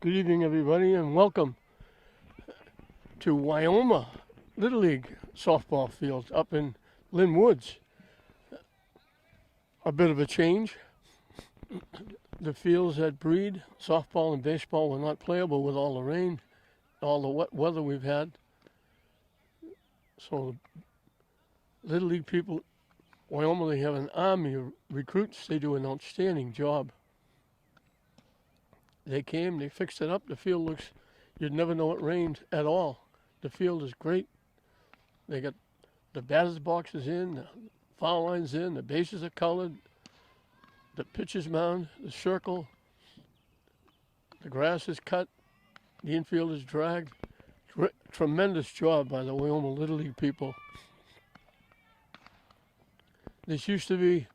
Good evening, everybody, and welcome to Wyoming Little League softball field up in Lynn Woods. A bit of a change. The fields at Breed, softball and baseball, were not playable with all the rain, all the wet weather we've had. So, Little League people, Wyoming, they have an army of recruits. They do an outstanding job. They came, they fixed it up. The field looks, you'd never know it rained at all. The field is great. They got the batter's boxes in, the foul lines in, the bases are colored, the pitcher's mound, the circle, the grass is cut, the infield is dragged. Tremendous job by the Wyoming Little League people. This used to be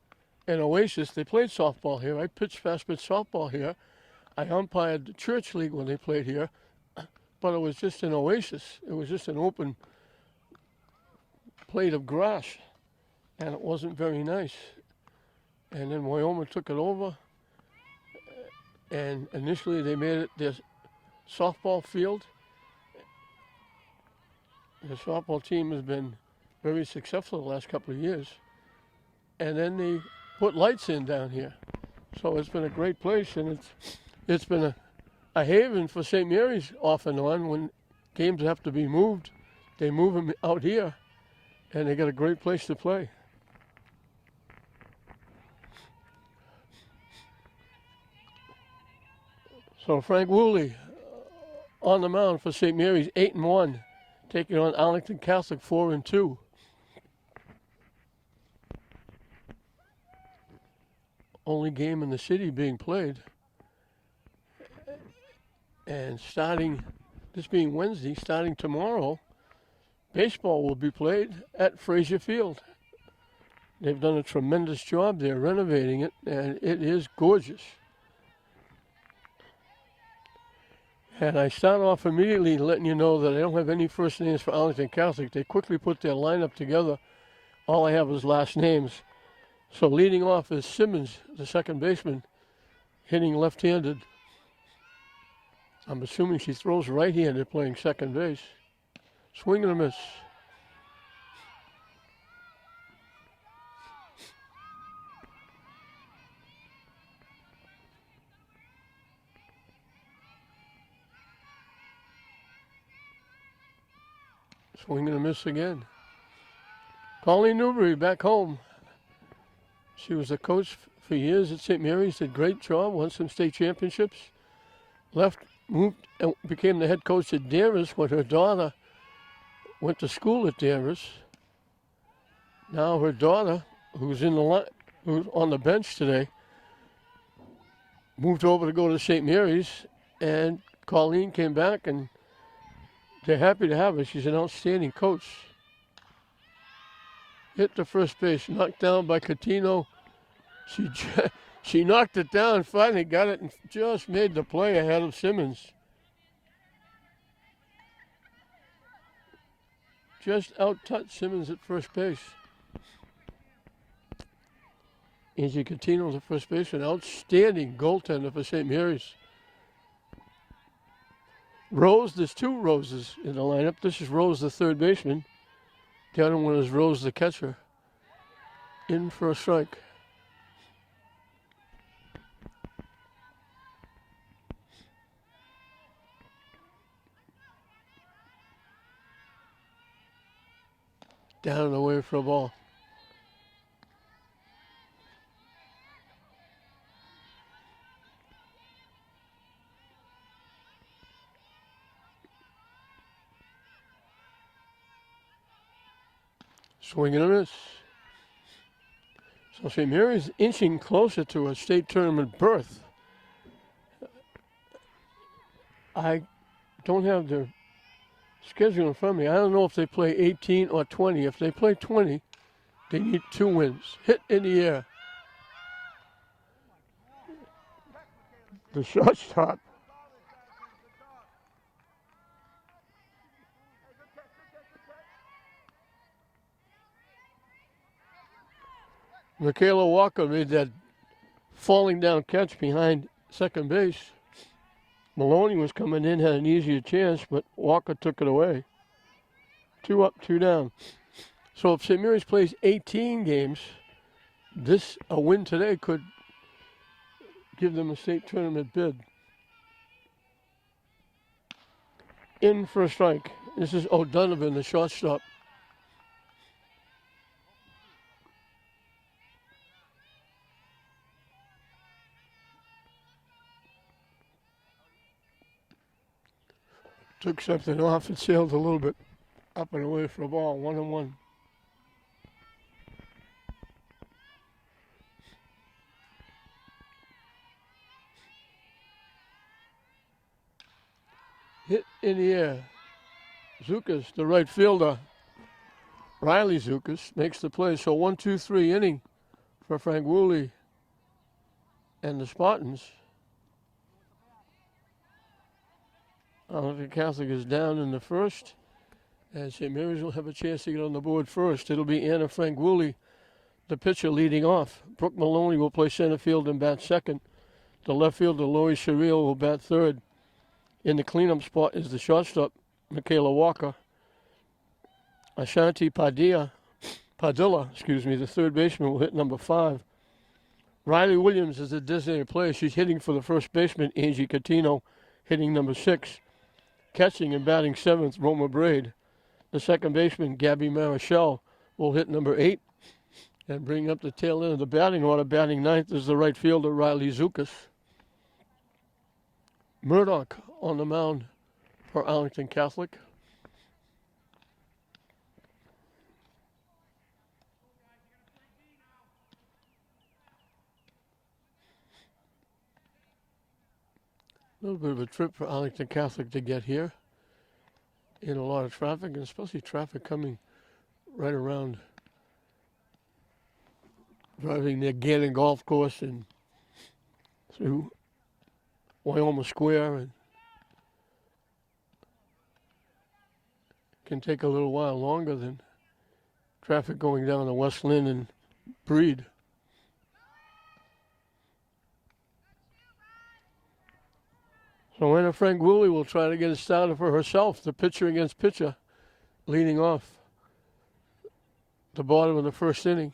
an oasis. They played softball here. I pitched fast pitch softball here. I umpired the church league when they played here, but it was just an oasis. It was just an open plate of grass, and it wasn't very nice. And then Wyoming took it over, and initially they made it their softball field. The softball team has been very successful the last couple of years. And then they put lights in down here. So it's been a great place, and it's been a haven for St. Mary's off and on. When games have to be moved, they move them out here, and they got a great place to play. So Frank Woolley on the mound for St. Mary's, 8-1, taking on Arlington Catholic, 4-2. Only game in the city being played. And starting, this being Wednesday, starting tomorrow, baseball will be played at Frazier Field. They've done a tremendous job there renovating it, and it is gorgeous. And I start off immediately letting you know that I don't have any first names for Arlington Catholic. They quickly put their lineup together. All I have is last names. So leading off is Simmons, the second baseman, hitting left-handed. I'm assuming she throws right-handed, playing second base. Swing and a miss. Swing and a miss again. Colleen Newberry back home. She was a coach for years at St. Mary's, did a great job, won some state championships. Moved and became the head coach at Danvers when her daughter went to school at Danvers. Now her daughter, who's on the bench today, moved over to go to St. Mary's, and Colleen came back, and they're happy to have her. She's an outstanding coach. Hit to first base, knocked down by Catino. She knocked it down, finally got it, and just made the play ahead of Simmons. Just out-touched Simmons at first base. Angie Catino's at first base, an outstanding goaltender for St. Mary's. Rose, there's two Roses in the lineup. This is Rose, the third baseman. The other one is Rose, the catcher. In for a strike. Down and away for a ball. Swing and a miss. So St. Mary's inching closer to a state tournament berth. I don't have the schedule in front of me. I don't know if they play 18 or 20. If they play 20, they need 2 wins. Hit in the air. The shortstop. Michaela Walker made that falling down catch behind second base. Maloney was coming in, had an easier chance, but Walker took it away. 2 up, 2 down. So if St. Mary's plays 18 games, a win today could give them a state tournament bid. In for a strike. This is O'Donovan, the shortstop. Took something off. It sailed a little bit up and away for a ball. 1-1. Hit in the air. Zukas, the right fielder. Riley Zukas makes the play. So 1-2-3 inning for Frank Woolley and the Spartans. Arlington Catholic is down in the first, and St. Mary's will have a chance to get on the board first. It'll be Anna Frank Woolley, the pitcher, leading off. Brooke Maloney will play center field and bat second. The left fielder, Lori Sherrill, will bat third. In the cleanup spot is the shortstop, Michaela Walker. Ashanti Padilla, the third baseman, will hit number 5. Riley Williams is the designated player. She's hitting for the first baseman, Angie Catino, hitting number 6. Catching and batting 7th, Roma Braid. The second baseman, Gabby Marichal, will hit number 8 and bring up the tail end of the batting order. Batting 9th is the right fielder, Riley Zukas. Murdoch on the mound for Arlington Catholic. A little bit of a trip for Arlington Catholic to get here. In a lot of traffic, and especially traffic coming right around, driving near Gannon Golf Course and through Wyoming Square, and can take a little while longer than traffic going down to West Lynn and Breed. So Anna Frank Woolley will try to get it started for herself, the pitcher against pitcher, leading off the bottom of the first inning.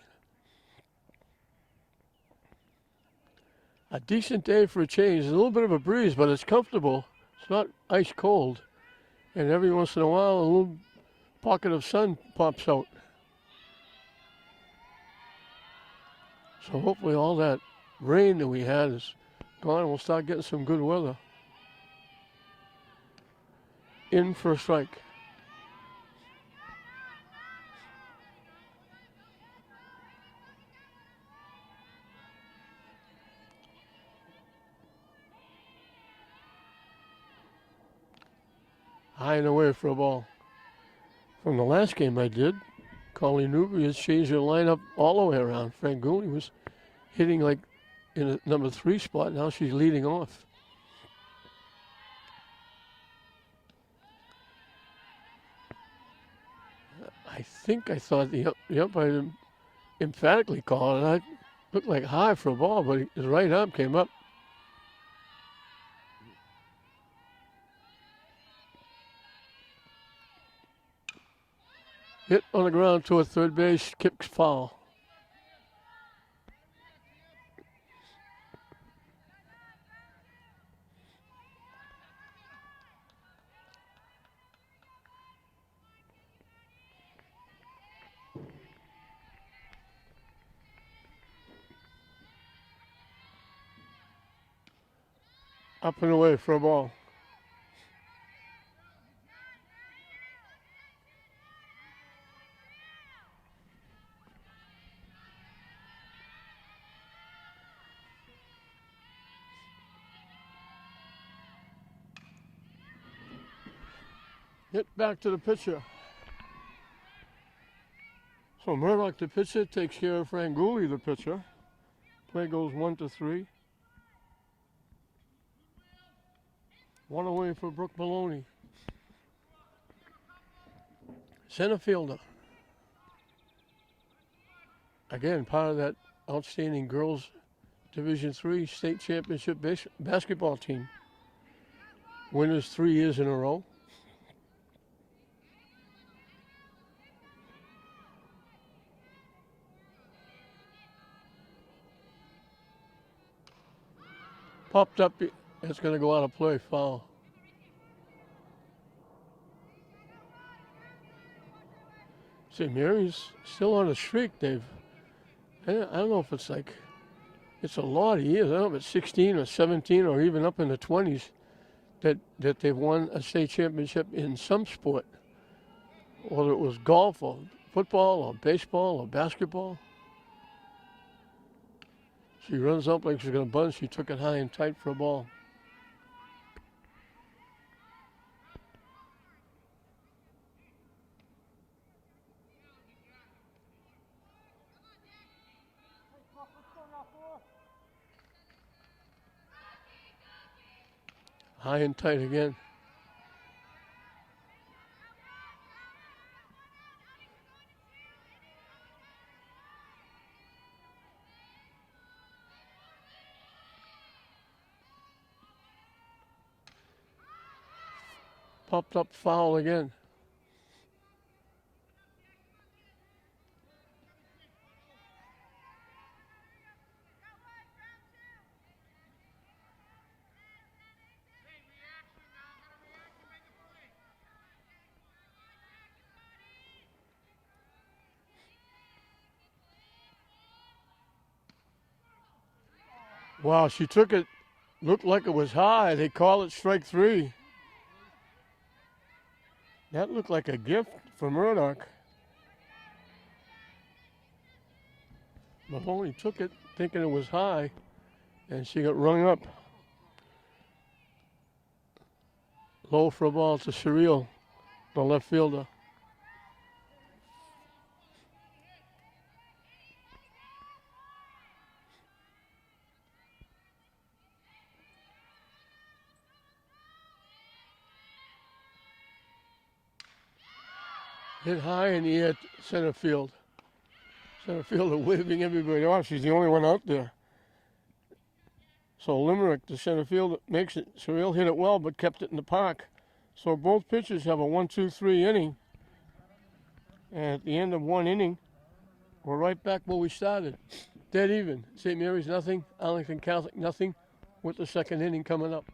A decent day for a change. There's a little bit of a breeze, but it's comfortable. It's not ice cold. And every once in a while, a little pocket of sun pops out. So hopefully all that rain that we had is gone and we'll start getting some good weather. In for a strike. High and away for a ball. From the last game I did, Colleen Newbury has changed her lineup all the way around. Frank Gooley was hitting like in a number 3 spot. Now she's leading off. I thought the umpire emphatically called it. I looked like high for a ball, but his right arm came up. Hit on the ground toward third base, kicks foul. Up and away for a ball. Hit back to the pitcher. So Murdoch, the pitcher, takes care of Frank Gooley, the pitcher. Play goes 1-3. 1 away for Brooke Maloney. Center fielder. Again, part of that outstanding girls Division III state championship basketball team. Winners 3 years in a row. Popped up. It's going to go out of play. Foul. St. Mary's still on a streak. I don't know if it's like, it's a lot of years. I don't know if it's 16 or 17 or even up in the 20s that they've won a state championship in some sport. Whether it was golf or football or baseball or basketball. She runs up like she's going to bunt. She took it high and tight for a ball. High and tight again. Popped up foul again. Wow, she took it, looked like it was high. They call it strike 3. That looked like a gift for Murdoch. Mahoney took it thinking it was high, and she got rung up. Low for a ball to Surreal, the left fielder. Hit high in the air, center field. Center fielder waving everybody off. She's the only one out there. So Limerick, the center fielder, makes it. Surreal hit it well, but kept it in the park. So both pitchers have a 1-2-3 inning. And at the end of one inning, we're right back where we started. Dead even. St. Mary's nothing. Arlington Catholic nothing. With the second inning coming up.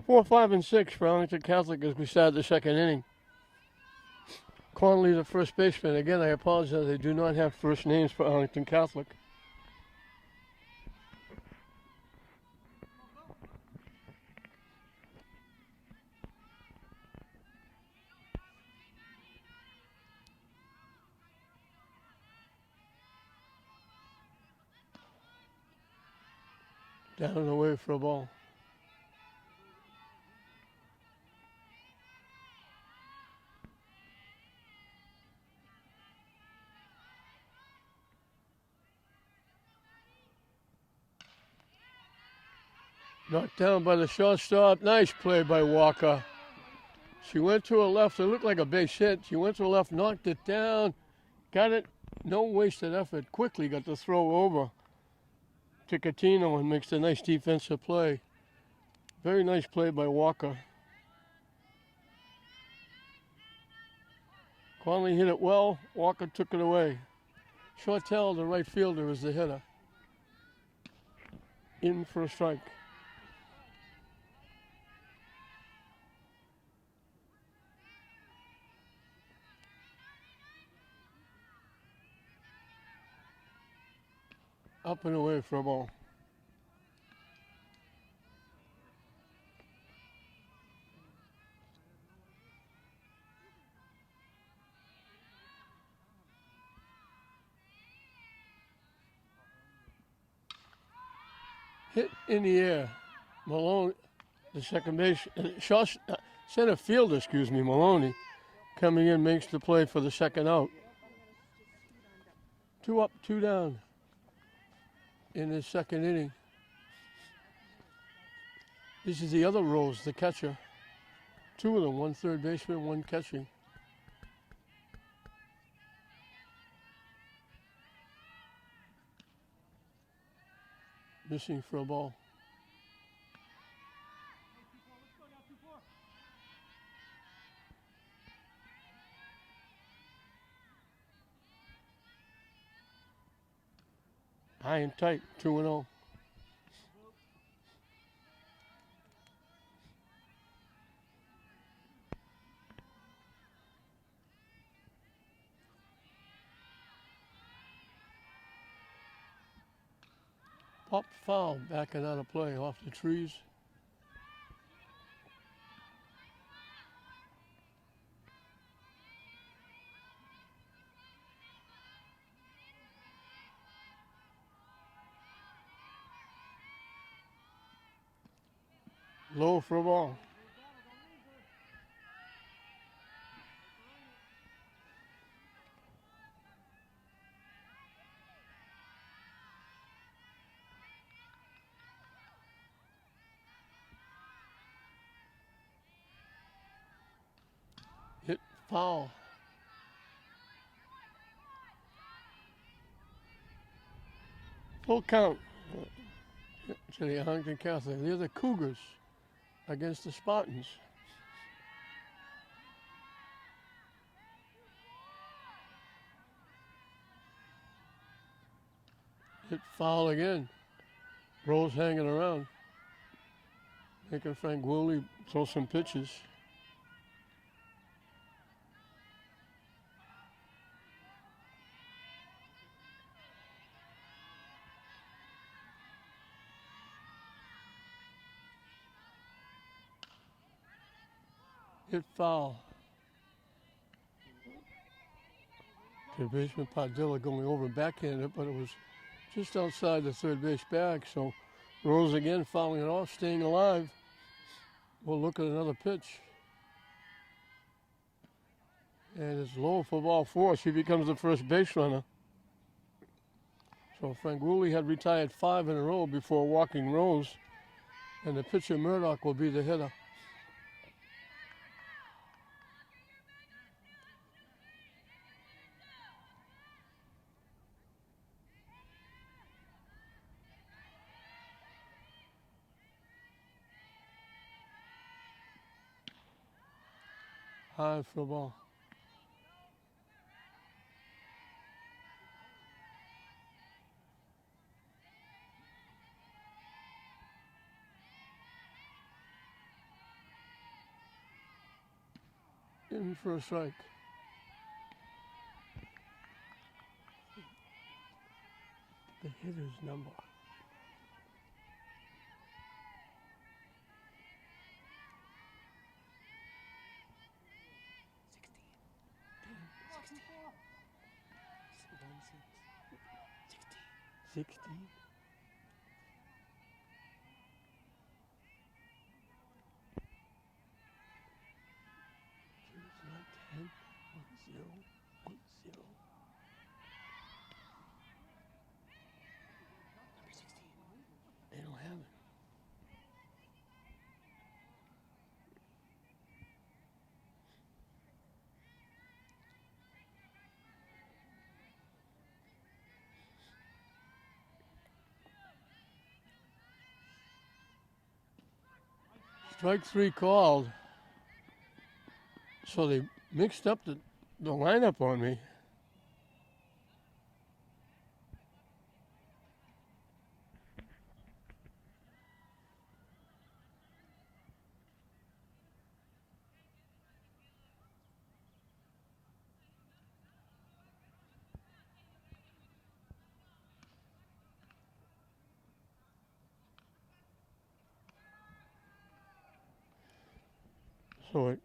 4, 5, and 6 for Arlington Catholic as we start the second inning. Conley, the first baseman. Again, I apologize. They do not have first names for Arlington Catholic. Down and away for a ball. Knocked down by the shortstop. Nice play by Walker. She went to her left. It looked like a base hit. She went to her left, knocked it down, got it. No wasted effort. Quickly got the throw over to Catino and makes a nice defensive play. Very nice play by Walker. Conley hit it well. Walker took it away. Shortell, the right fielder, is the hitter. In for a strike. Up and away for a ball. Hit in the air. Malone, the second base, center fielder, Maloney, coming in, makes the play for the second out. 2 up, 2 down in the second inning. This is the other Rose, the catcher. 2 of them, 1 third baseman, 1 catching. Missing for a ball. high and tight, 2-0. Pop foul, backing out of play off the trees. Low for a ball. Hit foul. Full count to the Arlington Catholic. They're the Cougars against the Spartans. Hit foul again. Rose hanging around. Making Frank Woolley throw some pitches. Hit foul. To baseman Padilla going over backhanded, but it was just outside the third base bag. So Rose again fouling it off, staying alive. We'll look at another pitch. And it's low for ball 4. She becomes the first base runner. So Frank Woolley had retired 5 in a row before walking Rose. And the pitcher Murdoch will be the hitter. High for a ball. In for a strike. The hitter's number. Sixteen. They don't have it. Strike 3 called. So they mixed up the lineup on me. So it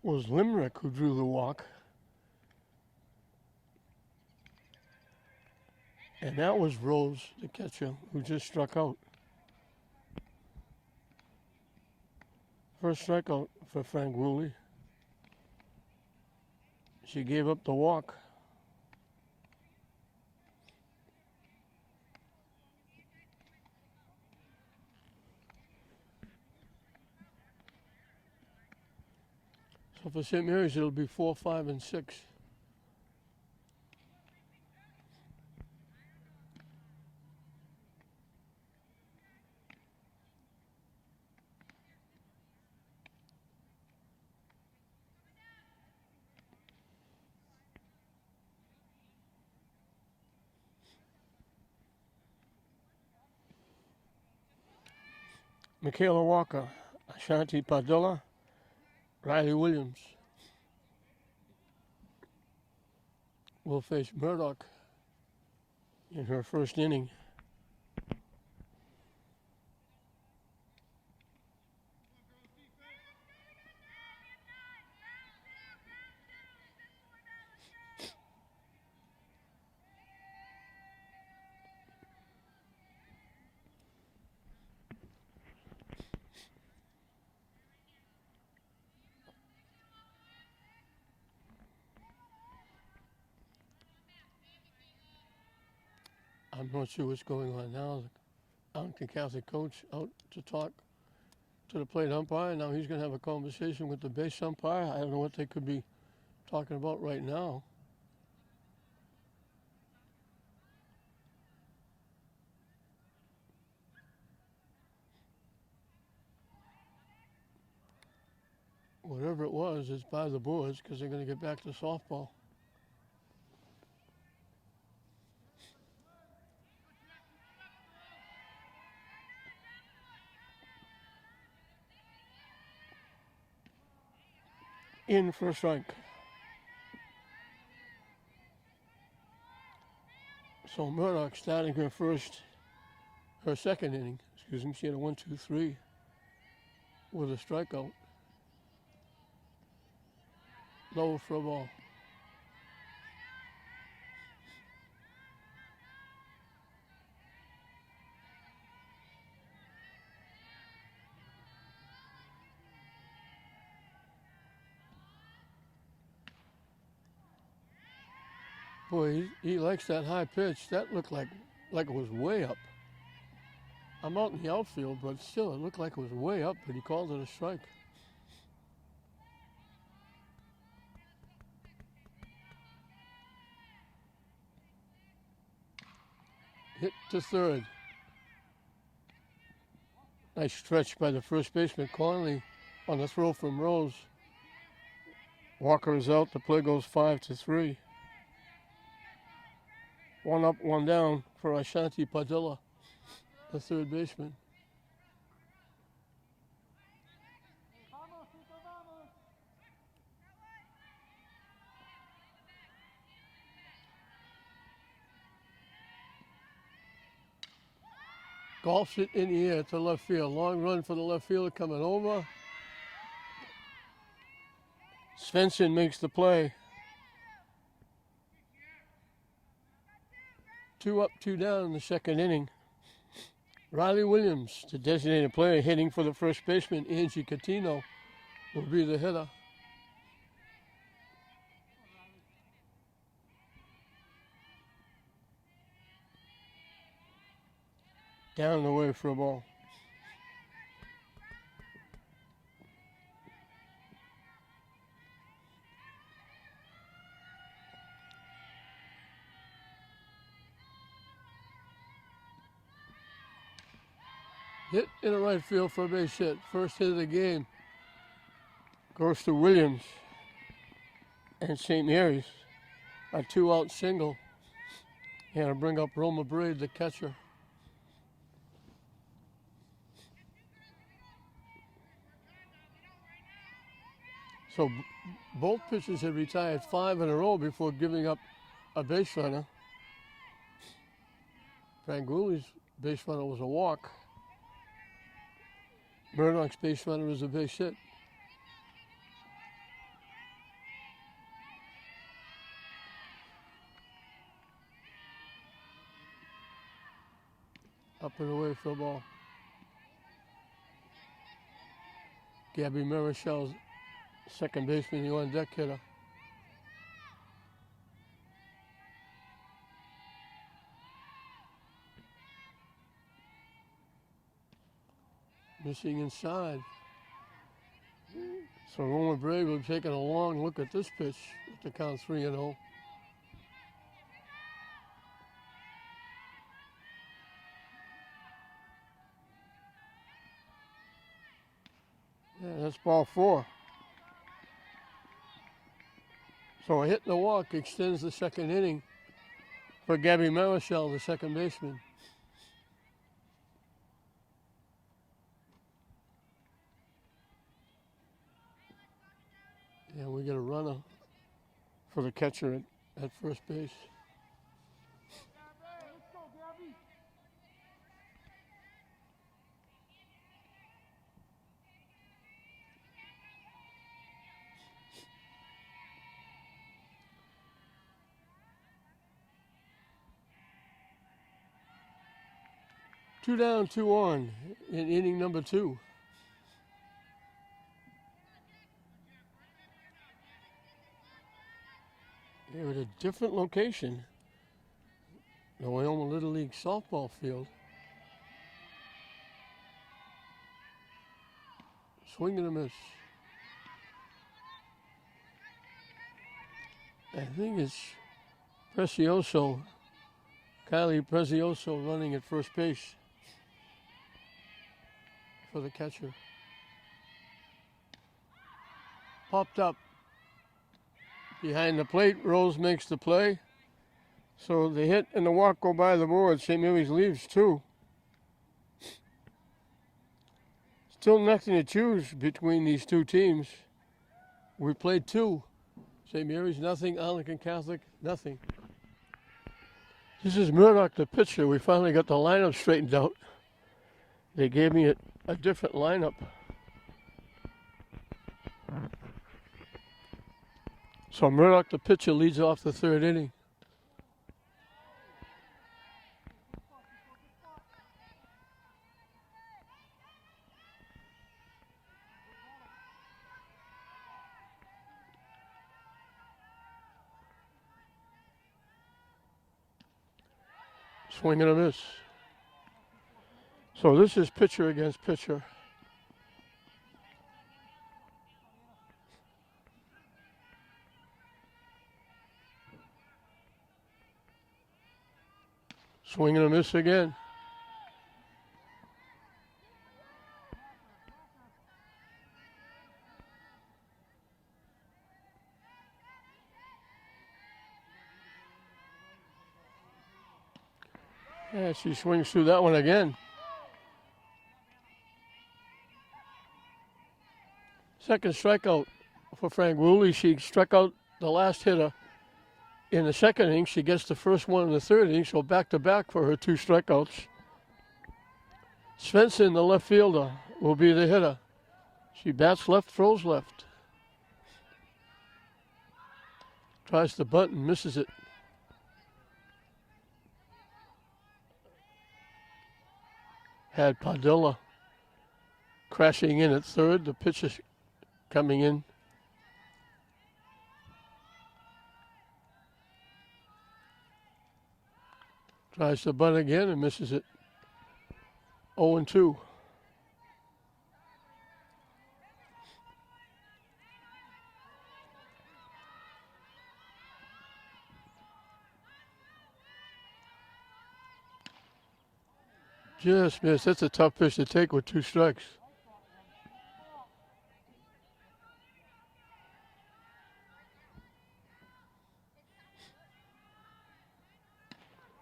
was Limerick who drew the walk. And that was Rose, the catcher, who just struck out. First strikeout for Frank Woolley. She gave up the walk. So for St. Mary's, it'll be 4, 5, and 6. Michaela Walker, Ashanti Padilla, Riley Williams will face Murdoch in her first inning. I'm not sure what's going on now. The Arlington Catholic coach out to talk to the plate umpire. Now he's going to have a conversation with the base umpire. I don't know what they could be talking about right now. Whatever it was, it's by the boards because they're going to get back to softball. In for a strike. So Murdoch starting her second inning. Excuse me, she had a 1-2-3 with a strikeout. Low for a ball. Boy, he likes that high pitch. That looked like it was way up. I'm out in the outfield, but still, it looked like it was way up, but he called it a strike. Hit to third. Nice stretch by the first baseman, Conley, on the throw from Rose. Walker is out. The play goes 5-3. One up, one down for Ashanti Padilla, the third baseman. Golfs it in the air to left field. Long run for the left fielder coming over. Svensson makes the play. 2 up, 2 down in the second inning. Riley Williams, the designated player, hitting for the first baseman. Angie Catino will be the hitter. Down and away for a ball. Hit in the right field for a base hit. First hit of the game goes to Williams and St. Mary's. A 2-out single. And to bring up Roma Braid, the catcher. So both pitchers had retired 5 in a row before giving up a base runner. Franguli's base runner was a walk. Murdoch's base runner is a base hit. Up and away for a ball. Gabby Marichel's second baseman, the on-deck hitter. Missing inside. So Roma Braid will be taking a long look at this pitch with the count 3-0. Yeah, that's ball 4. So a hit and a walk extends the second inning for Gabby Marichal, the second baseman. And we get a runner for the catcher at first base. Two down, two on in inning number 2. They're at a different location. The Wyoming Little League softball field. Swing and a miss. I think it's Precioso, Kylie Precioso running at first base for the catcher. Popped up behind the plate. Rose makes the play. So the hit and the walk go by the board. St. Mary's leaves 2. Still nothing to choose between these two teams. We played 2. St. Mary's nothing, Arlington Catholic nothing. This is Murdoch, the pitcher. We finally got the lineup straightened out. They gave me a different lineup. So Murdoch, the pitcher, leads off the 3rd inning. Swing and a miss. So this is pitcher against pitcher. Swing and a miss again. Yeah, she swings through that one again. Second strikeout for Frank Woolley. She struck out the last hitter in the 2nd inning. She gets the first one in the 3rd inning, so back-to-back for her 2 strikeouts. Svensson, the left fielder, will be the hitter. She bats left, throws left. Tries the bunt and misses it. Had Padilla crashing in at 3rd. The pitch is coming in. Tries the bunt again and misses it. 0-2. Just missed. That's a tough pitch to take with 2 strikes.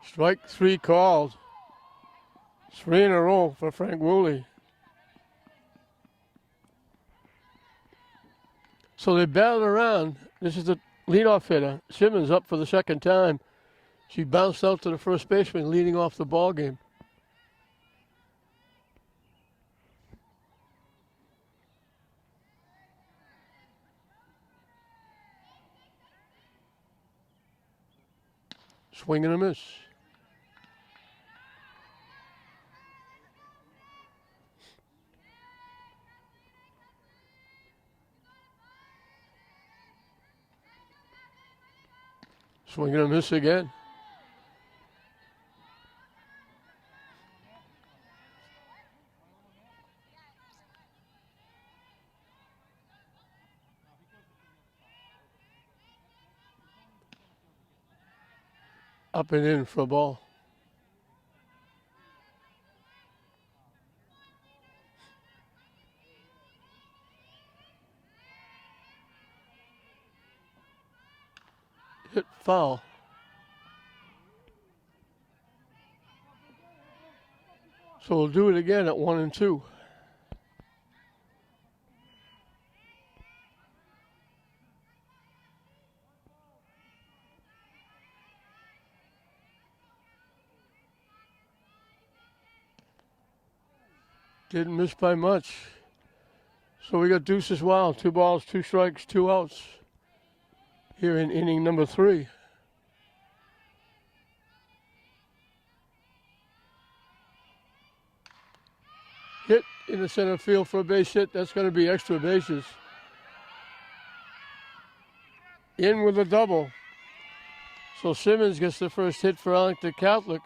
Strike 3 called. 3 in a row for Frank Woolley. So they battled around. This is the leadoff hitter. Simmons up for the 2nd time. She bounced out to the first baseman, leading off the ball game. Swing and a miss. Swing and a miss again. Up and in for a ball. Hit foul. So we'll do it again at 1-2. Didn't miss by much. So we got deuces wild. 2 balls, 2 strikes, 2 outs here in inning number 3. Hit in the center field for a base hit. That's going to be extra bases. In with a double. So Simmons gets the first hit for Arlington Catholic.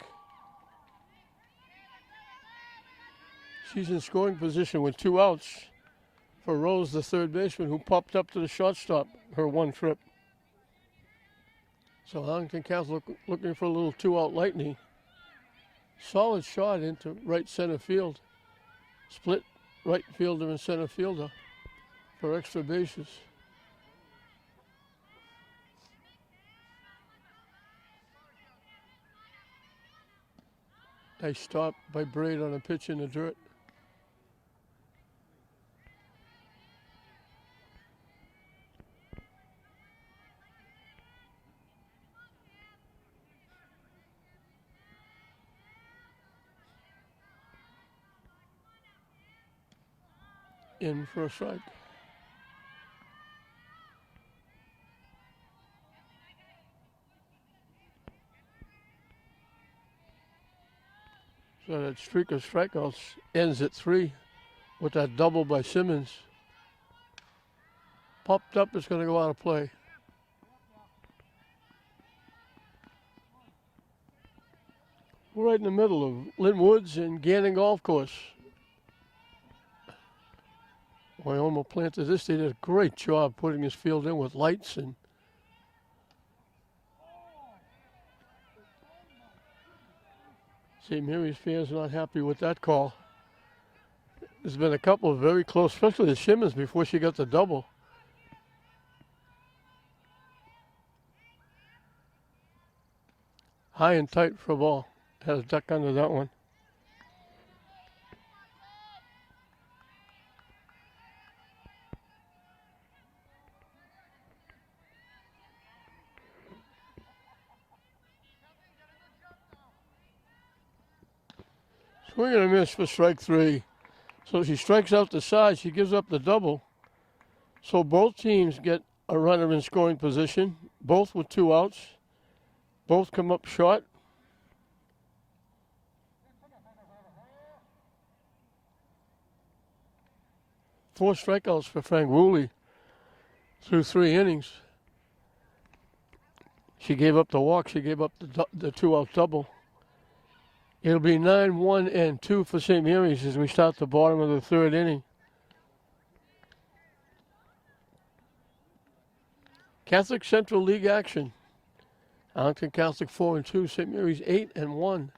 She's in scoring position with 2 outs for Rose, the third baseman, who popped up to the shortstop her one trip. So Arlington Catholic looking for a little 2-out lightning. Solid shot into right center field. Split right fielder and center fielder for extra bases. Nice stop by Braid on a pitch in the dirt. In for a strike. So that streak of strikeouts ends at 3 with that double by Simmons. Popped up, it's going to go out of play. We're right in the middle of Lynn Woods and Gannon Golf Course. Wyoming planted this. They did a great job putting this field in with lights and St. Mary's fans not happy with that call. There's been a couple of very close, especially the Simmons before she got the double. High and tight for a ball. Had a duck under that one. Swing and a miss for strike 3. So she strikes out the side. She gives up the double. So both teams get a runner in scoring position, both with 2 outs. Both come up short. Four strikeouts for Frank Woolley through 3 innings. She gave up the walk. She gave up the 2-out double. It'll be 9-1-2 for St. Mary's as we start the bottom of the 3rd inning. Catholic Central League action. Arlington Catholic 4-2, St. Mary's 8-1.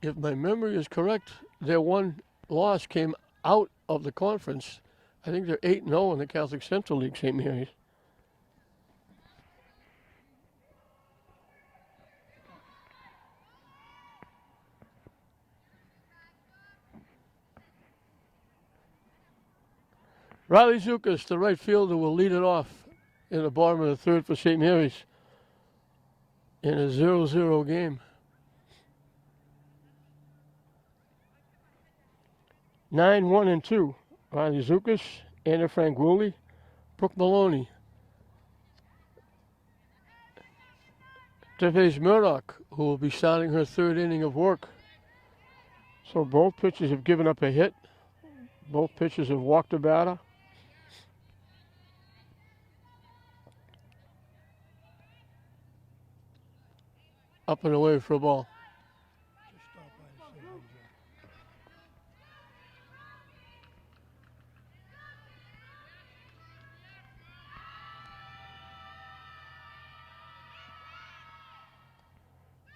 If my memory is correct, their one loss came out of the conference. I think they're 8-0 in the Catholic Central League, St. Mary's. Riley Zukas, the right fielder, will lead it off in the bottom of the 3rd for St. Mary's in a 0-0 game. 9-1-2. Riley Zukas, Anna Frank Woolley, Brooke Maloney. Therese Murdoch, who will be starting her 3rd inning of work. So both pitchers have given up a hit. Both pitchers have walked a batter. Up and away for a ball.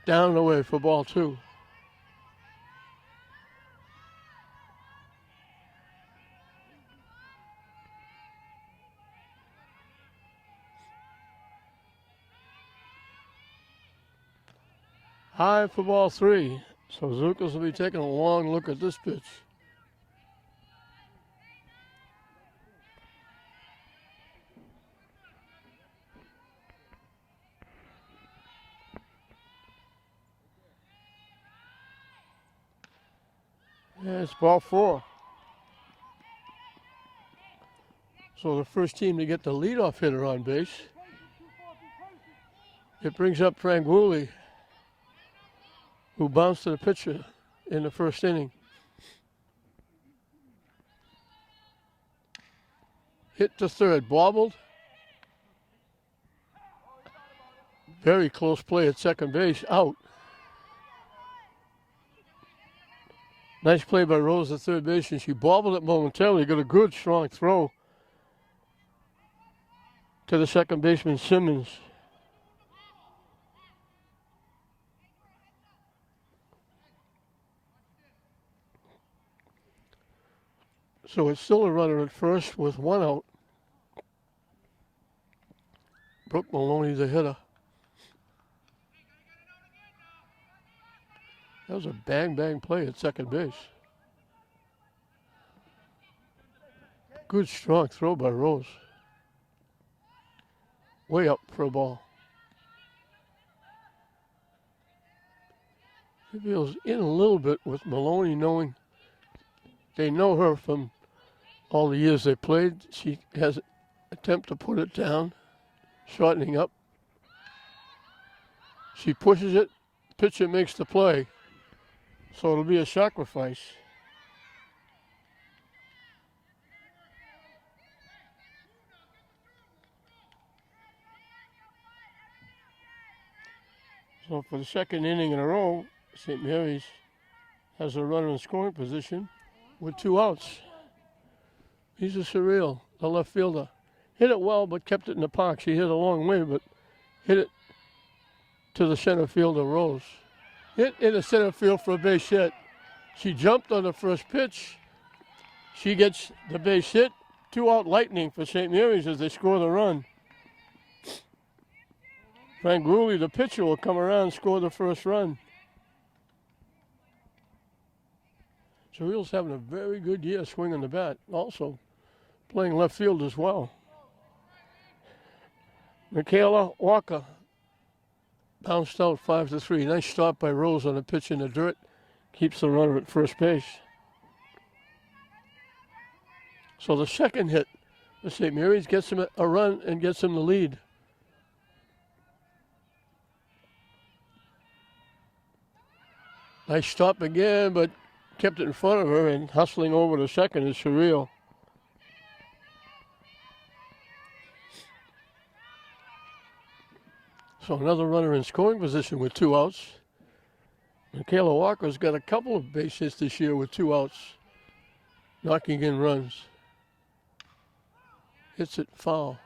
Down and away for ball 2. High for ball 3. So Zukas will be taking a long look at this pitch. Yeah, it's ball 4. So the first team to get the leadoff hitter on base. It brings up Franguli, who bounced to the pitcher in the first inning. Hit to third, bobbled. Very close play at second base, out. Nice play by Rose at third base, and she bobbled it momentarily. Got a good, strong throw to the second baseman, Simmons. So it's still a runner at first with 1 out. Brooke Maloney, the hitter. That was a bang play at second base. Good, strong throw by Rose. Way up for a ball. He feels in a little bit with Maloney, knowing they know her from all the years they played. She has an attempt to put it down, shortening up. She pushes it, pitcher makes the play. So it'll be a sacrifice. So for the second inning in a row, St. Mary's has a runner in scoring position with 2 outs. He's a surreal, the left fielder. Hit it well, but kept it in the park. She hit a long way, but hit it to the center fielder, Rose. Hit in the center field for a base hit. She jumped on the first pitch. She gets the base hit. 2 out lightning for St. Mary's as they score the run. Franguli, the pitcher, will come around and score the first run. Surreal's having a very good year swinging the bat. Also playing left field as well. Michaela Walker bounced out 5-3. Nice stop by Rose on a pitch in the dirt. Keeps the runner at first base. So the second hit for St. Mary's gets him a run and gets him the lead. Nice stop again, but kept it in front of her, and hustling over to second is Surreal. So another runner in scoring position with 2 outs. Michaela Walker's got a couple of base hits this year with 2 outs, knocking in runs. Hits it foul.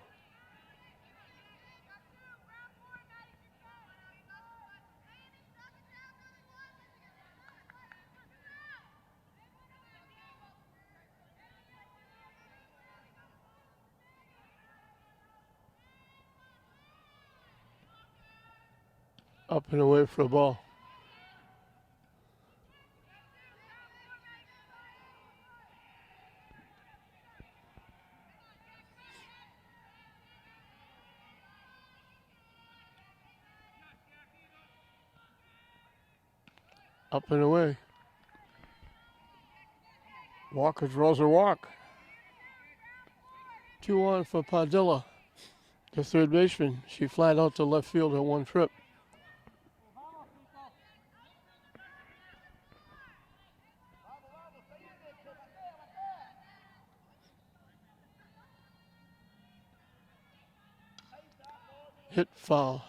Up and away for a ball. Up and away. Walker draws a walk. 2 on for Padilla, the third baseman. She flied out to left field on 1 trip. Hit foul.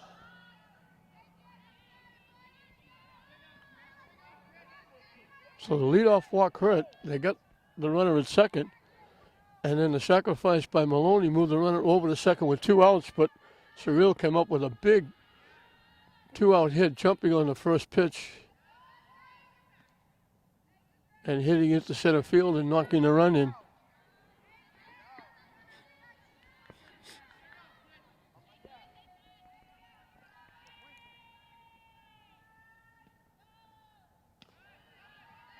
So the leadoff walk hurt. They got the runner at second. And then the sacrifice by Maloney moved the runner over to second with 2 outs. But Surreal came up with a big 2-out hit, jumping on the first pitch and hitting it to center field and knocking the run in.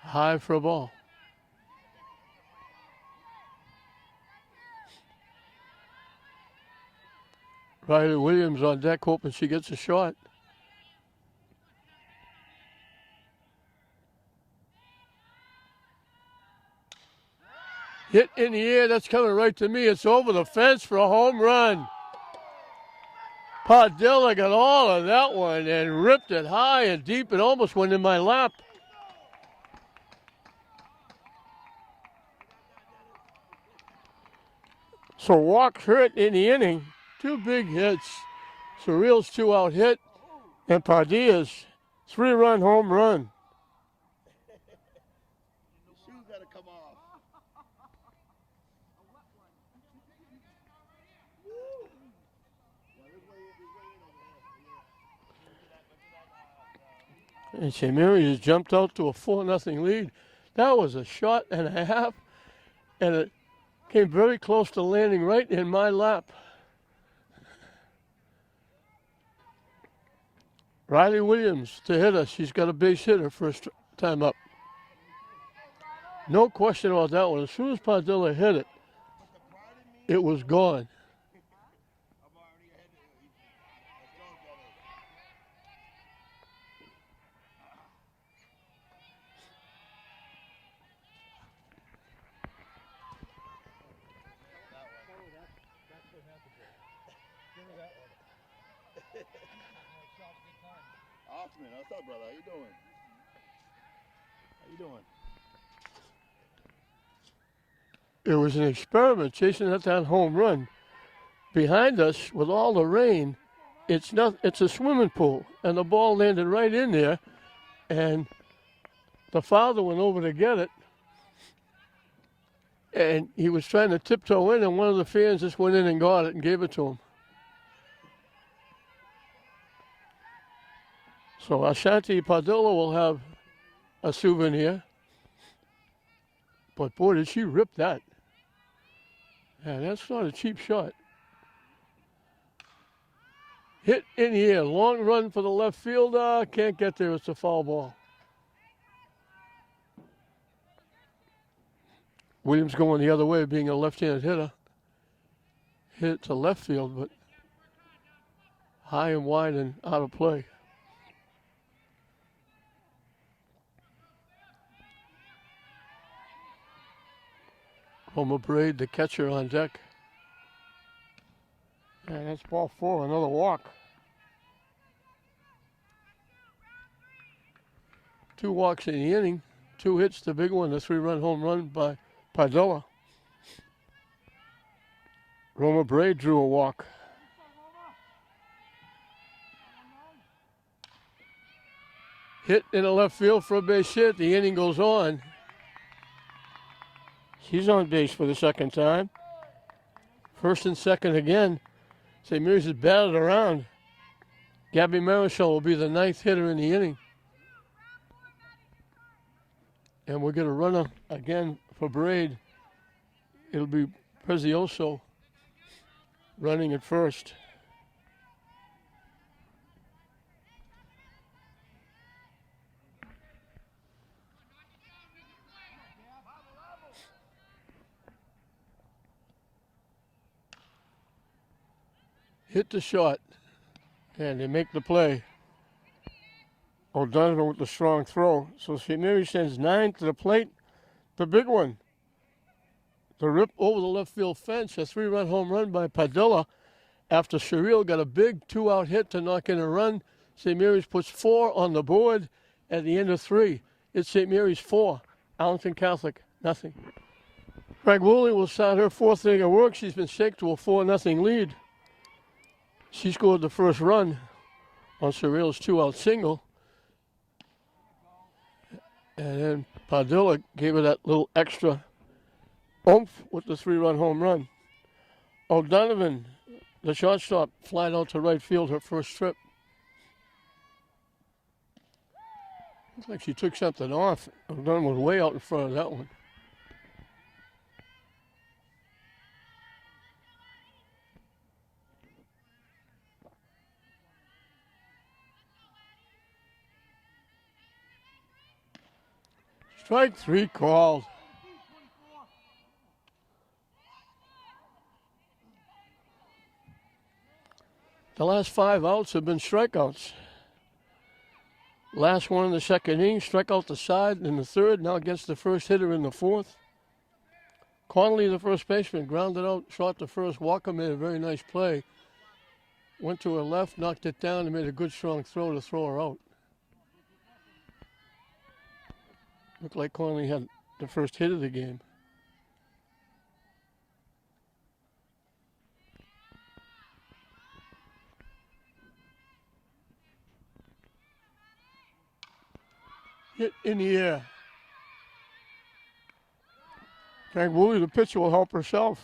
High for a ball. Riley Williams on deck, hoping she gets a shot. Hit in the air, that's coming right to me. It's over the fence for a home run. Padilla got all of that one and ripped it high and deep. It almost went in my lap. So walks hurt in the inning. 2 big hits. Surreal's 2-out hit. And Padilla's 3-run home run. The shoe got to come off. And St. Mary's has jumped out to a 4-0 lead. That was a shot and a half. And it came very close to landing right in my lap. Riley Williams to hit us. She's got a base hitter first time up. No question about that one. As soon as Padilla hit it, it was gone. Hoffman, what's up, brother? How you doing? How you doing? It was an experiment chasing that home run. Behind us, with all the rain, it's a swimming pool, and the ball landed right in there, and the father went over to get it, and he was trying to tiptoe in, and one of the fans just went in and got it and gave it to him. So Ashanti Padilla will have a souvenir. But boy, did she rip that. Yeah, that's not a cheap shot. Hit in the air, long run for the left fielder. Can't get there, it's a foul ball. Williams going the other way, being a left-handed hitter. Hit it to left field, but high and wide and out of play. Homer Braid, the catcher, on deck. And that's ball 4, another walk. 2 walks in the inning, 2 hits, the big one, the 3-run home run by Padilla. Homer Braid drew a walk. Hit in the left field for a base hit. The inning goes on. She's on base for the second time. First and second again. St. Mary's has batted around. Gabby Marichal will be the 9th hitter in the inning. And we're going to run again for Braid. It'll be Prezioso running at first. Hit the shot, and they make the play. O'Donovan with the strong throw. So St. Mary sends 9 to the plate. The big one. The rip over the left field fence, a 3-run home run by Padilla. After Surreal got a big 2-out hit to knock in a run, St. Mary's puts 4 on the board at the end of 3. It's St. Mary's 4, Arlington Catholic, nothing. Frank Woolley will start her 4th inning of work. She's been shaked to a 4-0 lead. She scored the first run on Surreal's 2-out single. And then Padilla gave her that little extra oomph with the 3-run home run. O'Donovan, the shortstop, flied out to right field her first trip. Looks like she took something off. O'Donovan was way out in front of that one. Strike 3 called. The last 5 outs have been strikeouts. Last one in the second inning, struck out the side in the third, now against the first hitter in the 4th. Connolly, the first baseman, grounded out, shot to first. Walker made a very nice play. Went to her left, knocked it down, and made a good strong throw to throw her out. Looked like Connolly had the first hit of the game. Hit in the air. Frank Woolley, the pitcher, will help herself.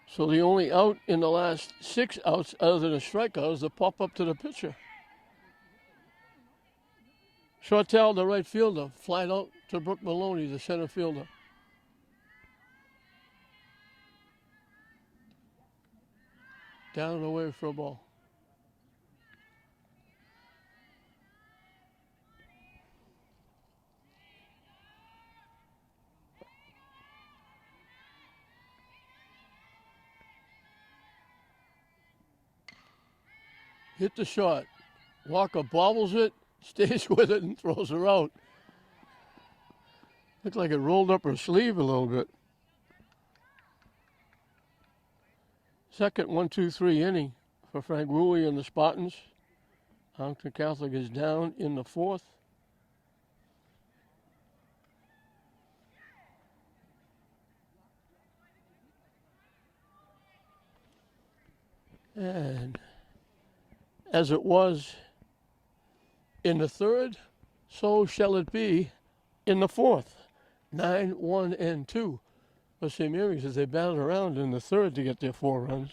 So the only out in the last 6 outs, other than a strikeout, is the pop up to the pitcher. Shortell, the right fielder, flied out to Brooke Maloney, the center fielder. Down and away for a ball. Hit the shot. Walker bobbles it, stays with it, and throws her out. Looked like it rolled up her sleeve a little bit. Second 1-2-3 inning for Frank Woolley and the Spartans. Arlington Catholic is down in the fourth. And as it was in the third, so shall it be in the fourth. 9-1-2 for St. Mary's as they battled around in the third to get their 4 runs.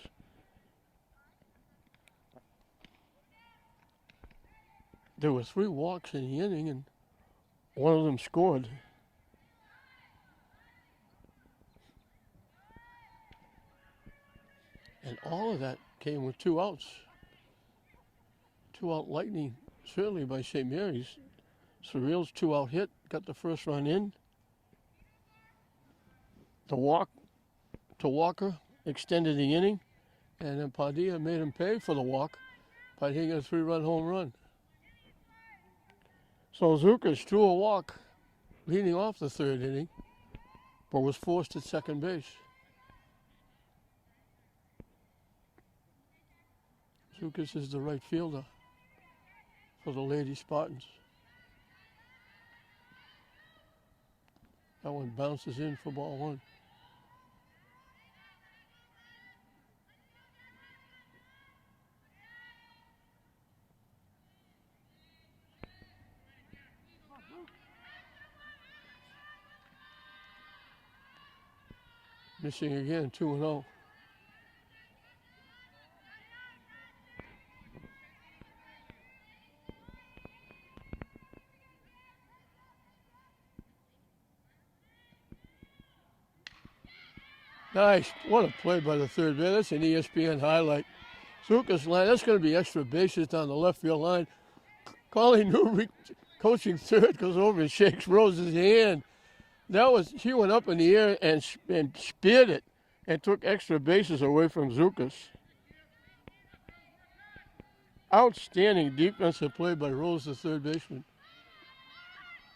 There were 3 walks in the inning, and one of them scored. And all of that came with 2 outs. 2-out lightning, certainly by St. Mary's. Surreal's 2-out hit, got the first run in. The walk to Walker extended the inning, and then Padilla made him pay for the walk by hitting a 3-run home run. So Zukas drew a walk leading off the third inning, but was forced at second base. Zukas is the right fielder for the Lady Spartans. That one bounces in for ball 1. Missing again, 2-0. Nice. What a play by the third base. That's an ESPN highlight. Zukas line. That's going to be extra bases down the left field line. Colleen Newry, coaching third, goes over and shakes Rose's hand. She went up in the air and speared it and took extra bases away from Zukas. Outstanding defensive play by Rose, the third baseman.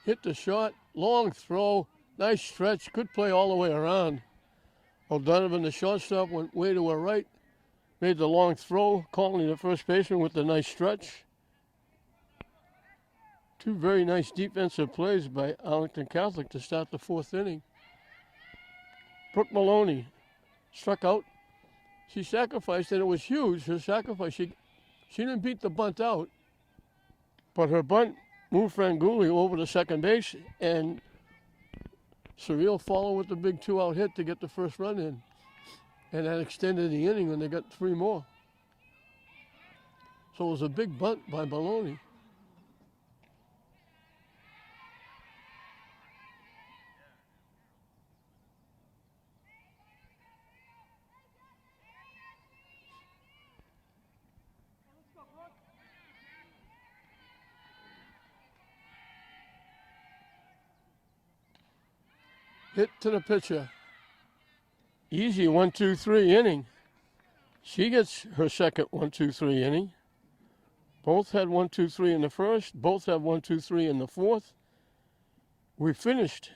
Hit the shot, long throw, nice stretch, good play all the way around. O'Donovan, the shortstop, went way to her right, made the long throw, Conley, the first baseman, with the nice stretch. 2 very nice defensive plays by Arlington Catholic to start the 4th inning. Brooke Maloney struck out. She sacrificed, and it was huge, her sacrifice. She didn't beat the bunt out, but her bunt moved Franguli over to second base, and Surreal followed with the big 2-out hit to get the first run in. And that extended the inning, and they got 3 more. So it was a big bunt by Maloney. Hit to the pitcher. Easy 1-2-3 inning. She gets her second 1-2-3 inning. Both had 1, 2, 3 in the first. Both had 1, 2, 3 in the fourth. We finished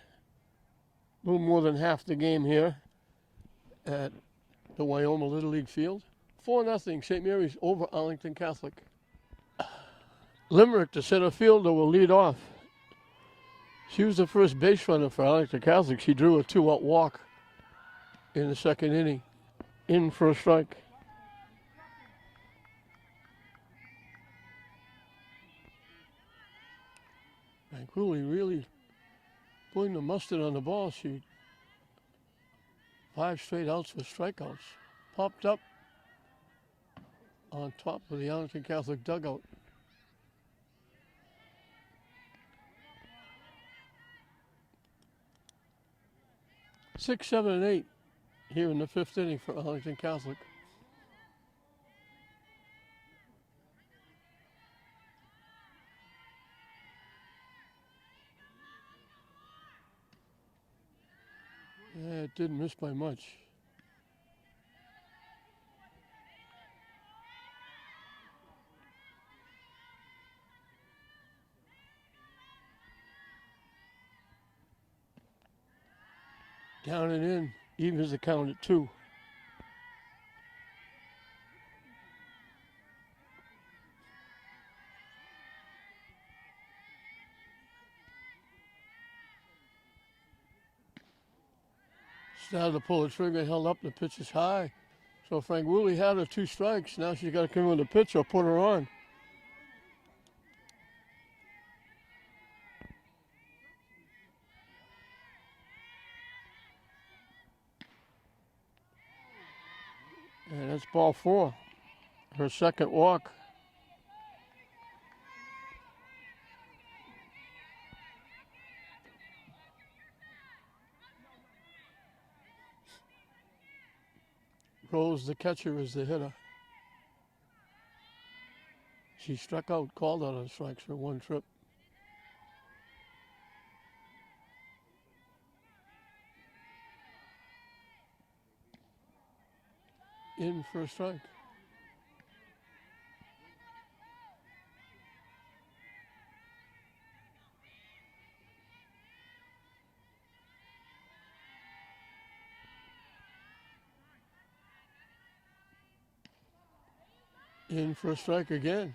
a little more than half the game here at the Wyoming Little League field. 4-0, St. Mary's over Arlington Catholic. Limerick, the center fielder, will lead off. She was the first base runner for Arlington Catholic. She drew a 2-out walk in the second inning. In for a strike. Mancooley really putting the mustard on the ball. She 5 straight outs for strikeouts. Popped up on top of the Arlington Catholic dugout. Six, 7, and 8 here in the fifth inning for Arlington Catholic. Yeah, it didn't miss by much. Down and in, evens the count at 2. Started to pull the trigger, held up, the pitch is high. So Frank Woolley had her 2 strikes. Now she's got to come in with a pitch or put her on. And that's ball 4. Her second walk. Rose, the catcher, is the hitter. She struck out, called out on strikes for 1 trip. In for a strike. In for a strike again.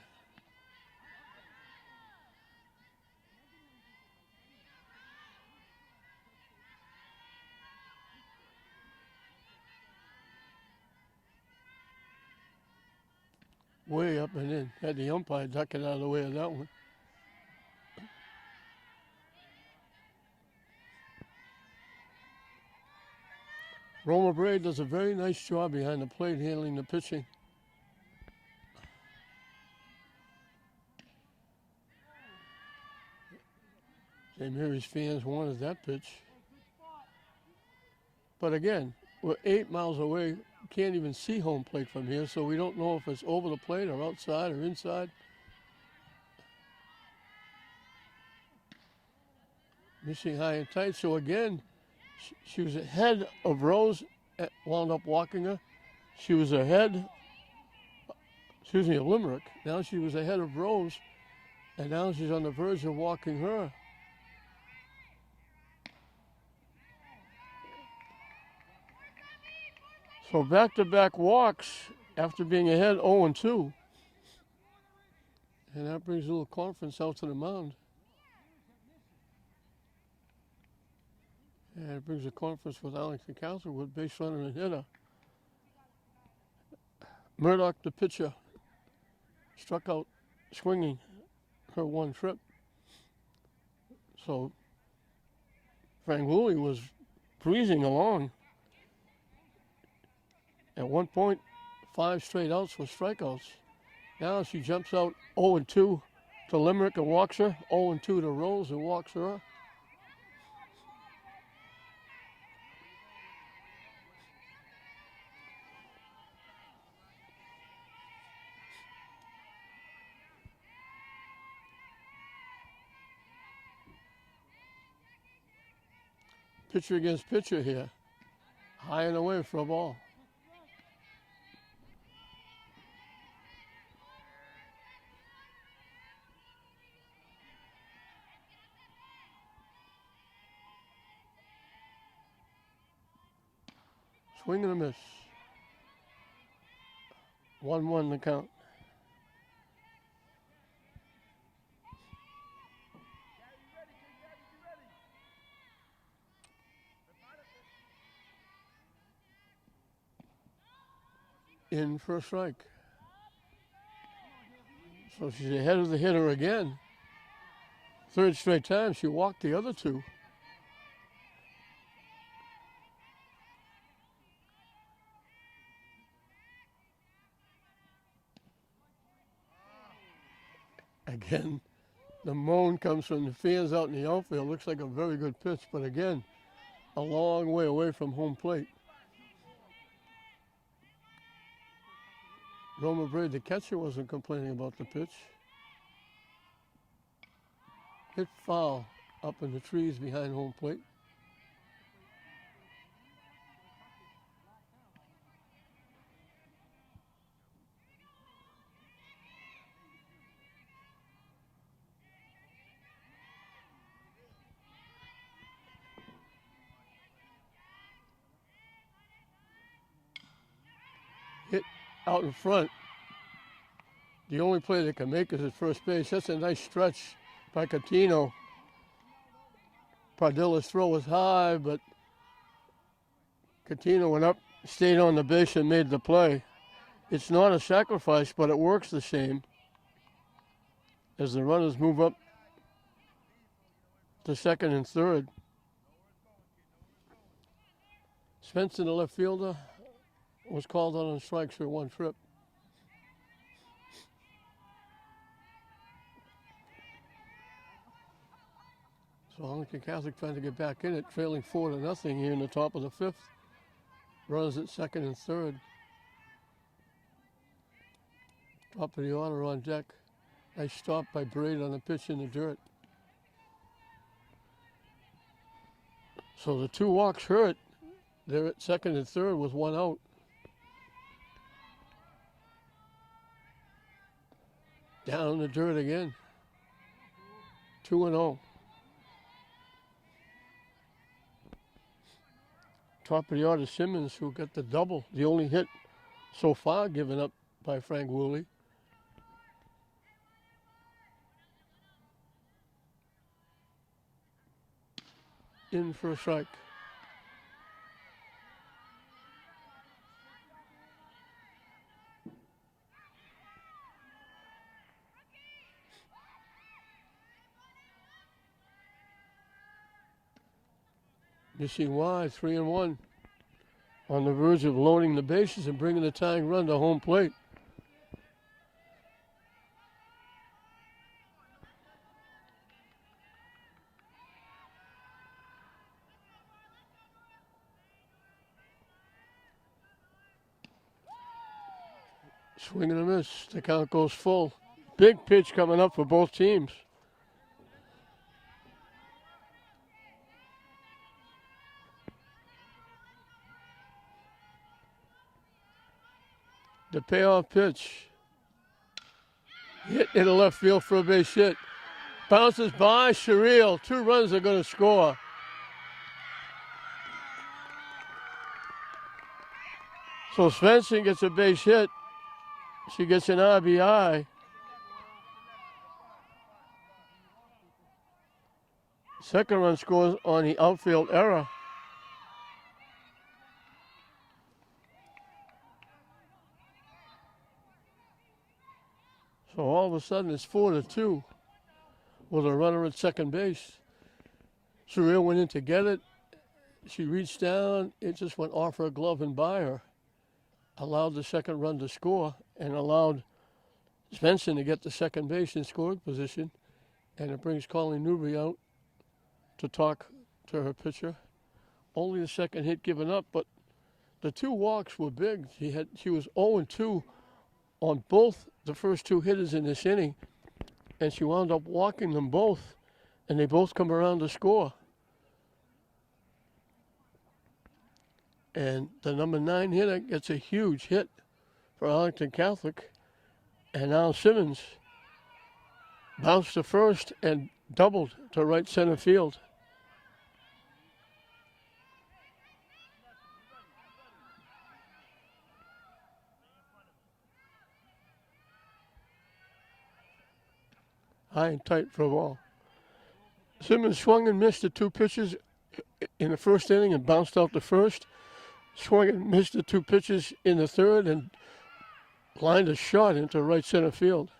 Way up and in. Had the umpire duck it out of the way of that one. Roma Bray does a very nice job behind the plate handling the pitching. St. Mary's fans wanted that pitch. But again, we're 8 miles away. Can't even see home plate from here, so we don't know if it's over the plate or outside or inside. Missing high and tight. So again, she was ahead of Rose, wound up walking her. She was ahead, of Limerick. Now she was ahead of Rose, and now she's on the verge of walking her. So back-to-back walks after being ahead 0-2. And that brings a little confidence out to the mound. And it brings a conference with Arlington Catholic with base runner and hitter. Murdoch, the pitcher, struck out swinging her 1 trip. So Frank Woolley was breezing along. At one point, 5 straight outs for strikeouts. Now she jumps out 0-2 to Limerick and walks her. 0-2 to Rose and walks her. Pitcher against pitcher here. High and away for a ball. Swing and a miss. 1-1 the count. In for a strike. So she's ahead of the hitter again. Third straight time she walked the other two. Again, the moan comes from the fans out in the outfield. Looks like a very good pitch, but again, a long way away from home plate. Roma Braid, the catcher, wasn't complaining about the pitch. Hit foul up in the trees behind home plate. Hit out in front. The only play they can make is at first base. That's a nice stretch by Catino. Pardilla's throw was high, but Catino went up, stayed on the base, and made the play. It's not a sacrifice, but it works the same as the runners move up to second and third. Spencer, the left fielder, was called out on strikes for one trip. So Arlington Catholic trying to get back in it, trailing 4-0 here in the top of the fifth. Runners at second and third. Top of the order on deck. Nice stop by Braid on the pitch in the dirt. So the two walks hurt. They're at second and third with one out. Down in the dirt again. 2-0. Top of the order, Simmons, who got the double, the only hit so far given up by Frank Woolley. In for a strike. Missing wide, 3-1. On the verge of loading the bases and bringing the tying run to home plate. Swing and a miss. The count goes full. Big pitch coming up for both teams. The payoff pitch. Hit in the left field for a base hit. Bounces by Sherrill. 2 runs are going to score. So Svensson gets a base hit. She gets an RBI. Second run scores on the outfield error. So all of a sudden it's 4-2 with a runner at second base. Surreal went in to get it. She reached down. It just went off her glove and by her. Allowed the second run to score and allowed Svensson to get the second base in scoring position. And it brings Colleen Newby out to talk to her pitcher. Only the second hit given up, but the 2 walks were big. She was 0-2 on both the first 2 hitters in this inning, and she wound up walking them both, and they both come around to score. And the number 9 hitter gets a huge hit for Arlington Catholic, and now Simmons bounced to first and doubled to right center field. high and tight for a ball. Simmons swung and missed the 2 pitches in the first inning and bounced out the first. Swung and missed the 2 pitches in the third and lined a shot into right center field.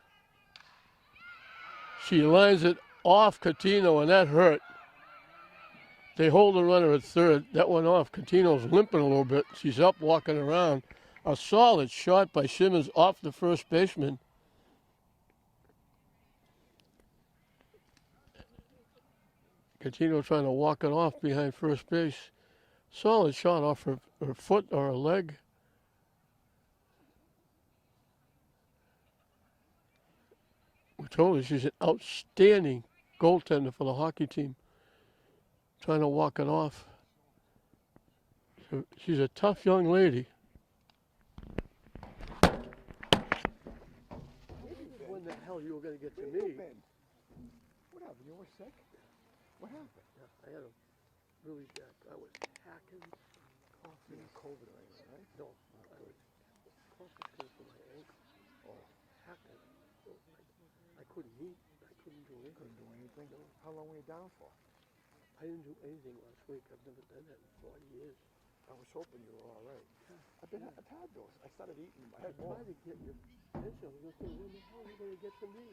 She lines it off Catino, and that hurt. They hold the runner at third. That went off. Catino's limping a little bit. She's up, walking around. A solid shot by Simmons off the first baseman. Catino trying to walk it off behind first base. Solid shot off her foot or her leg. We told her she's an outstanding goaltender for the hockey team. Trying to walk it off. So she's a tough young lady. When the hell you were going to get to me? What happened? You were sick? What happened? Yeah, I had a really bad. I was hacking, coughing. COVID or anything, right? No, I was coughing because of my ankle. Oh, hacking. So I couldn't eat. I couldn't do anything. Couldn't do anything? No. How long were you down for? I didn't do anything last week. I've never done that in 40 years. I was hoping you were all right. Yeah. I've had those. I started eating them. I tried to get your attention. I was going to say, when the hell are you going to get to me?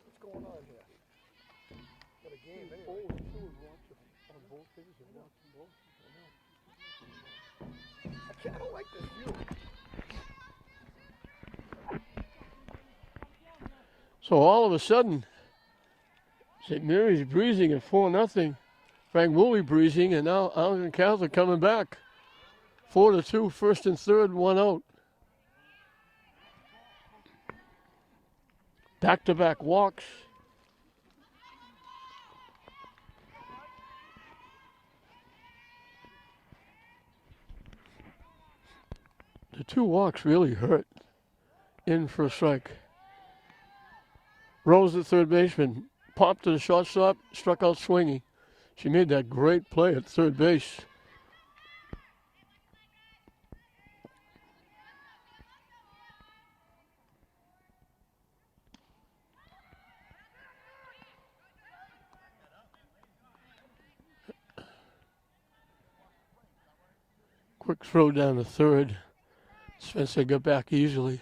What's going on here? Got a game anyway. Oh, two and watch on both things and watch them both. I don't like this view. So all of a sudden, St. Mary's breezing at 4-0. Frank Woolley breezing, and now Arlington Catholic coming back. 4-2, first and third, 1 out. Back-to-back walks. The 2 walks really hurt. In for a strike. Rose, the third baseman, popped to the shortstop, struck out swinging. She made that great play at third base. Quick throw down to third. Spencer got back easily.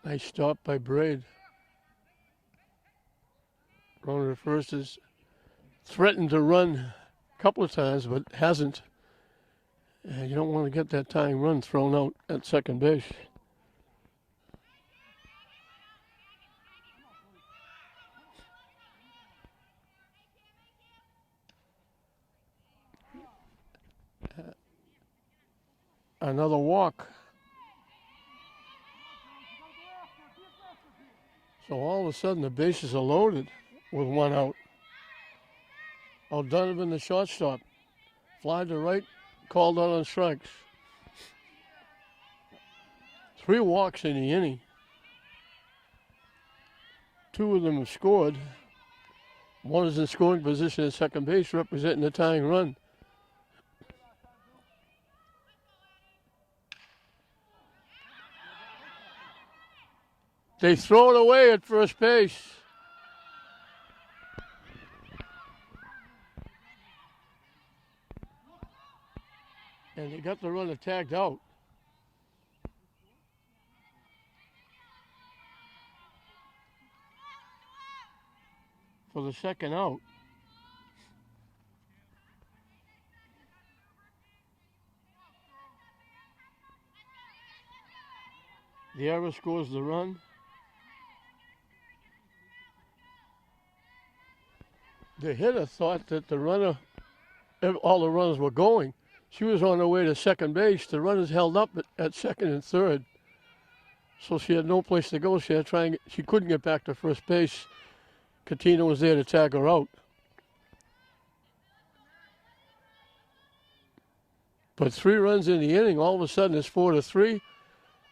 Nice stop by Braid. Runner at first has threatened to run a couple of times, but hasn't. You don't want to get that tying run thrown out at second base. Another walk. So all of a sudden the bases are loaded with 1 out. O'Donovan, the shortstop, fly to right, called out on strikes. 3 walks in the inning. 2 of them have scored. 1 is in scoring position at second base, representing the tying run. They throw it away at first base. And they got the runner tagged out. For the second out. The error scores the run. The hitter thought that the runner, all the runners were going. She was on her way to second base. The runners held up at second and third. So she had no place to go. She couldn't get back to first base. Catino was there to tag her out. But 3 runs in the inning, all of a sudden it's 4-3.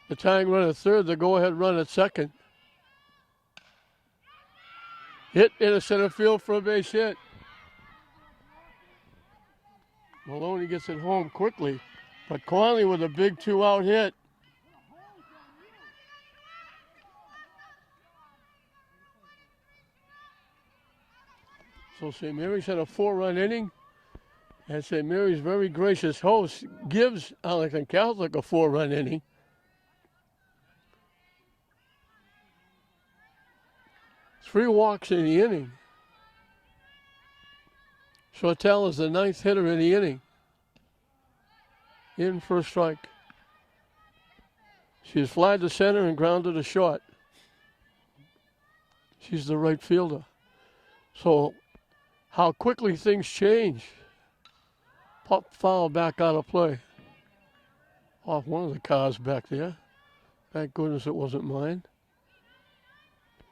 The tying run at third, the go-ahead run at second. Hit into center field for a base hit. Maloney gets it home quickly, but Conley with a big 2-out hit. So St. Mary's had a 4-run inning, and St. Mary's very gracious host gives Arlington Catholic a 4-run inning. Three walks in the inning. Shortell is the 9th hitter in the inning. In for a strike. She's flied to center and grounded to short. She's the right fielder. So how quickly things change. Pop foul back out of play. Off one of the cars back there. Thank goodness it wasn't mine.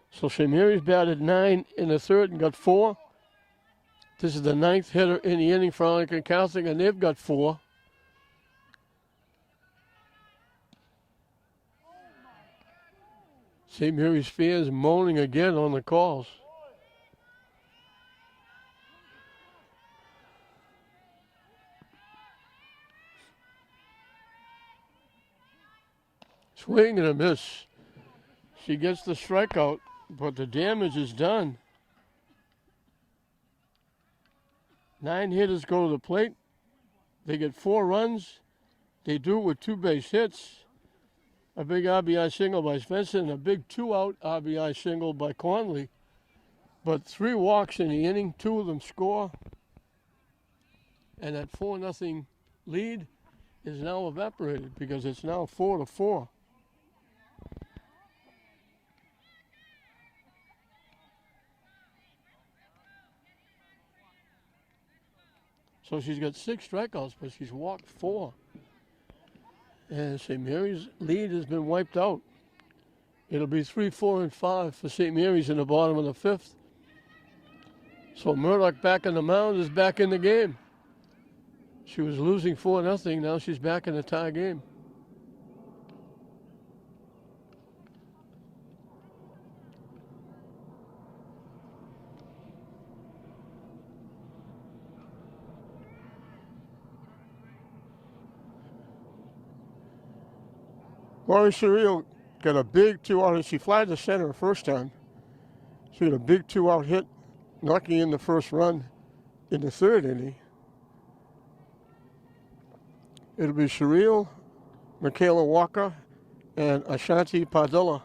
So St. Mary's batted 9 in the third and got 4. This is the 9th hitter in the inning for Arlington Catholic, and they've got 4. St. Mary's fans moaning again on the calls. Swing and a miss. She gets the strikeout, but the damage is done. 9 hitters go to the plate. They get 4 runs. They do it with 2 base hits. A big RBI single by Spencer and a big 2-out RBI single by Conley. But 3 walks in the inning, 2 of them score. And that 4-0 lead is now evaporated because it's now 4-4. So she's got 6 strikeouts, but she's walked 4. And St. Mary's lead has been wiped out. It'll be 3, 4, and 5 for St. Mary's in the bottom of the 5th. So Murdoch back on the mound is back in the game. She was losing 4-0. Now she's back in the tie game. Laurie Surreal got a big 2-out. She flied to center the first time. She got a big 2-out hit, knocking in the first run in the 3rd inning. It'll be Surreal, Michaela Walker, and Ashanti Padilla.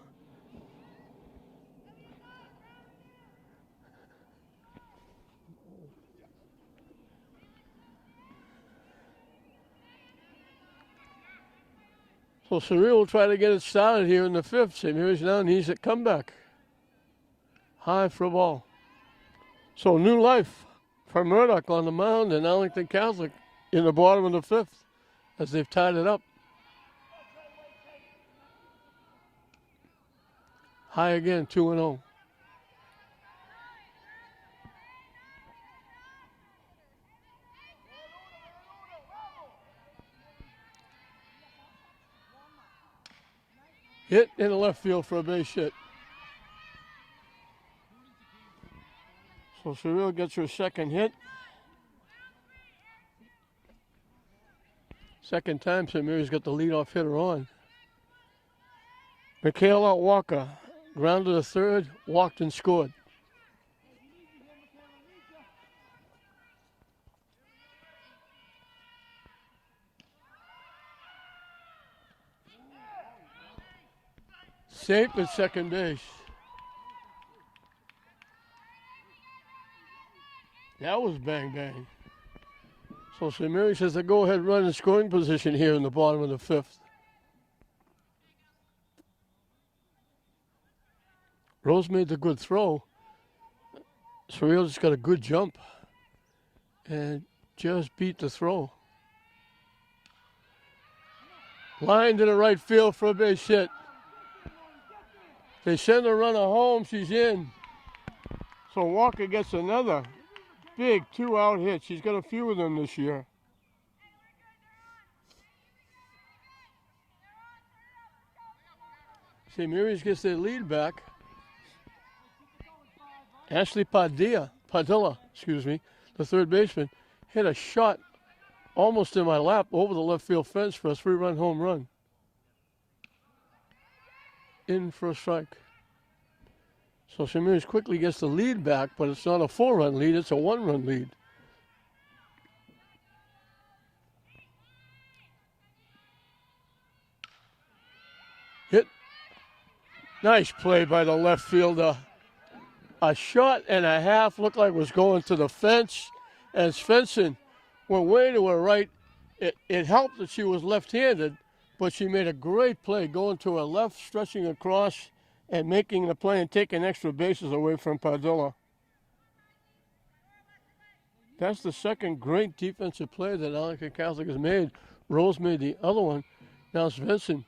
So Surreal will try to get it started here in the 5th. St. Mary's now needs a comeback. High for a ball. So new life for Murdoch on the mound and Arlington Catholic in the bottom of the 5th as they've tied it up. High again, 2-0. Hit in the left field for a base hit. So Surreal gets her 2nd hit. Second time St. Mary's got the leadoff hitter on. Michaela Walker grounded to 3rd, walked and scored. Safe at second base. That was bang bang. So St. Mary's has the go-ahead run in scoring position here in the bottom of the 5th. Rose made the good throw. Surreal just got a good jump and just beat the throw. Line to the right field for a base hit. They send the runner home, she's in. So Walker gets another big 2-out hit. She's got a few of them this year. St. Mary's gets their lead back. Ashley Padilla, the third baseman, hit a shot almost in my lap over the left field fence for a 3-run home run. In for a strike. So St. Mary's quickly gets the lead back, but it's not a 4-run lead, it's a 1-run lead. Hit. Nice play by the left fielder. A shot and a half looked like it was going to the fence. As Svensson went way to her right, it helped that she was left-handed, but she made a great play going to her left, stretching across, and making the play and taking extra bases away from Padilla. That's the second great defensive play that Arlington Catholic has made. Rose made the other one. Now Svensson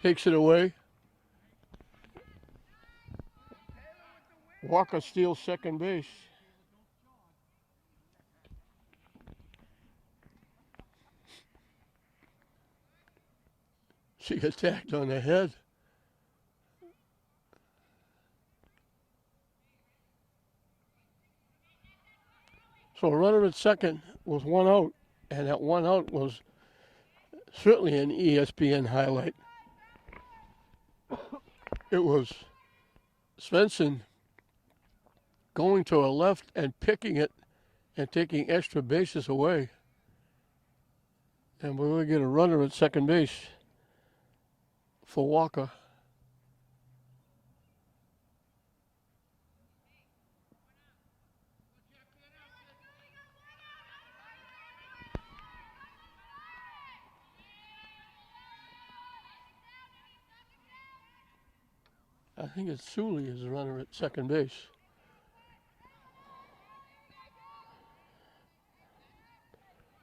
takes it away. Walker steals second base. She got tagged on the head. So a runner at second with 1 out, and that 1 out was certainly an ESPN highlight. It was Svensson going to her left and picking it and taking extra bases away. And we're going to get a runner at second base for Walker. I think it's Sully is the runner at second base.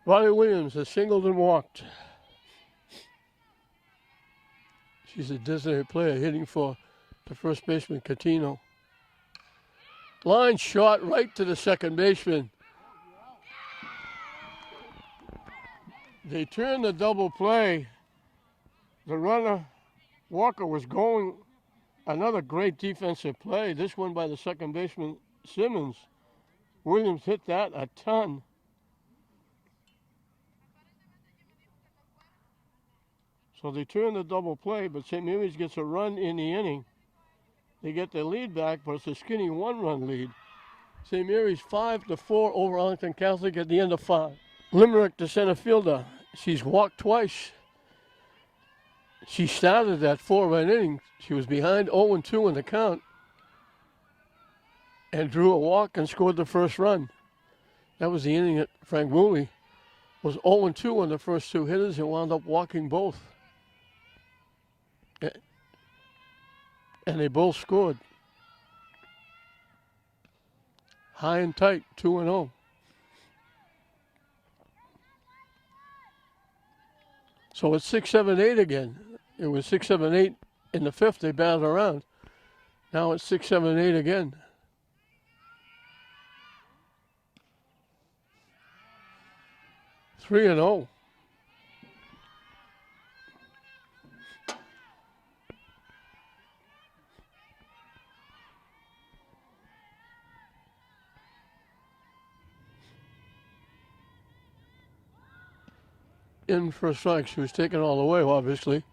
Riley Williams has singled and walked. She's a designated player hitting for the first baseman, Catino. Line shot right to the second baseman. They turned the double play. The runner, Walker, was going. Another great defensive play. This one by the second baseman, Simmons. Williams hit that a ton. So they turn the double play, but St. Mary's gets a run in the inning. They get their lead back, but it's a skinny 1-run lead. St. Mary's 5-4 over Arlington Catholic at the end of 5. Limerick, the center fielder. She's walked twice. She started that 4-run inning. She was behind 0-2 in the count and drew a walk and scored the first run. That was the inning that Frank Woolley was 0-2 on the first 2 hitters and wound up walking both. And they both scored. High and tight, 2-0. So it's 6-7-8 again. It was 6-7-8 in the 5th. They batted around. Now it's 6-7-8 again. Three and 0. In for a strike. She was taken all the way, obviously.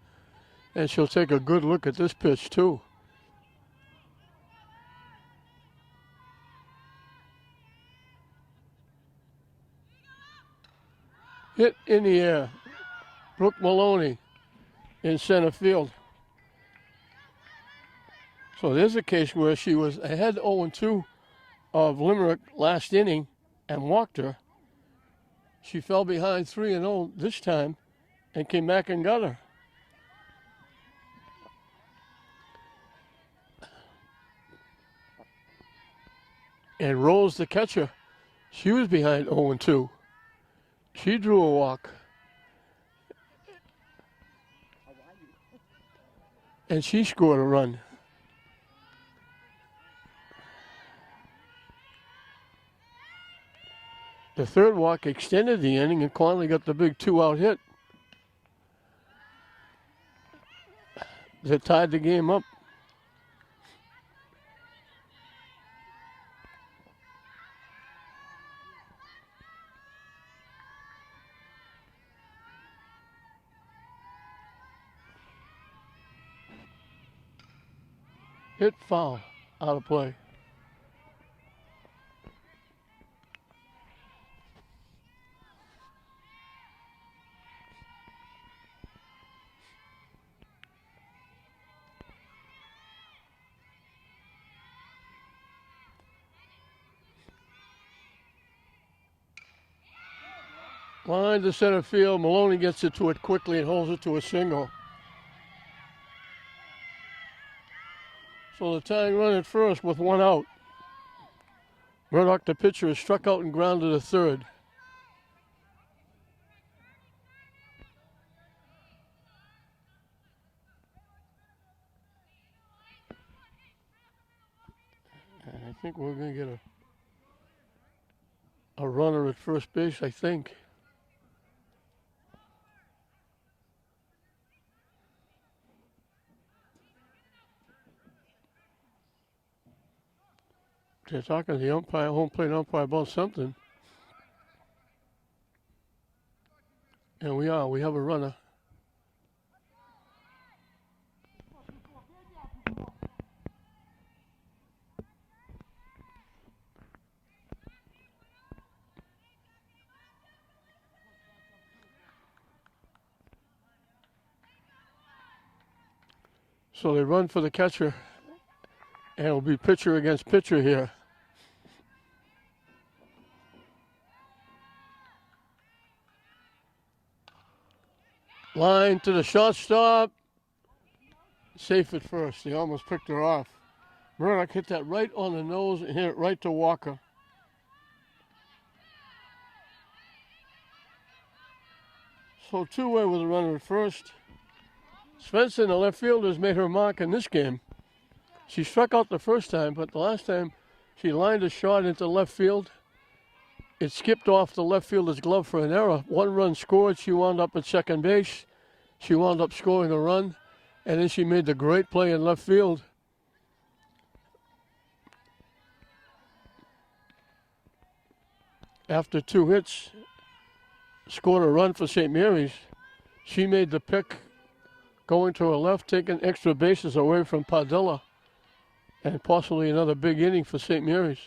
And she'll take a good look at this pitch, too. Hit in the air. Brooke Maloney in center field. So there's a case where she was ahead 0-2 of Limerick last inning and walked her. She fell behind 3-0 this time and came back and got her. And Rose, the catcher, she was behind 0-2. She drew a walk. And she scored a run. The third walk extended the inning and Conley got the big 2-out hit. that tied the game up. Hit foul, out of play. Line to center field. Maloney gets it to it quickly and holds it to a single. So the tying run at first with one out. Murdoch, the pitcher, is struck out and grounded to third. And I think we're going to get a runner at first base, I think. They're talking to the umpire, home plate umpire, about something. And we have a runner. So they run for the catcher. And it'll be pitcher against pitcher here. Line to the shortstop. Safe at first. They almost picked her off. Murdoch hit that right on the nose and hit it right to Walker. So two-way with a runner at first. Svensson, the left fielder, has made her mark in this game. She struck out the first time, but the last time she lined a shot into left field. It skipped off the left fielder's glove for an error. One run scored. She wound up at second base. She wound up scoring a run, and then she made the great play in left field. After two hits, scored a run for St. Mary's. She made the pick going to her left, taking extra bases away from Padilla. And possibly another big inning for St. Mary's.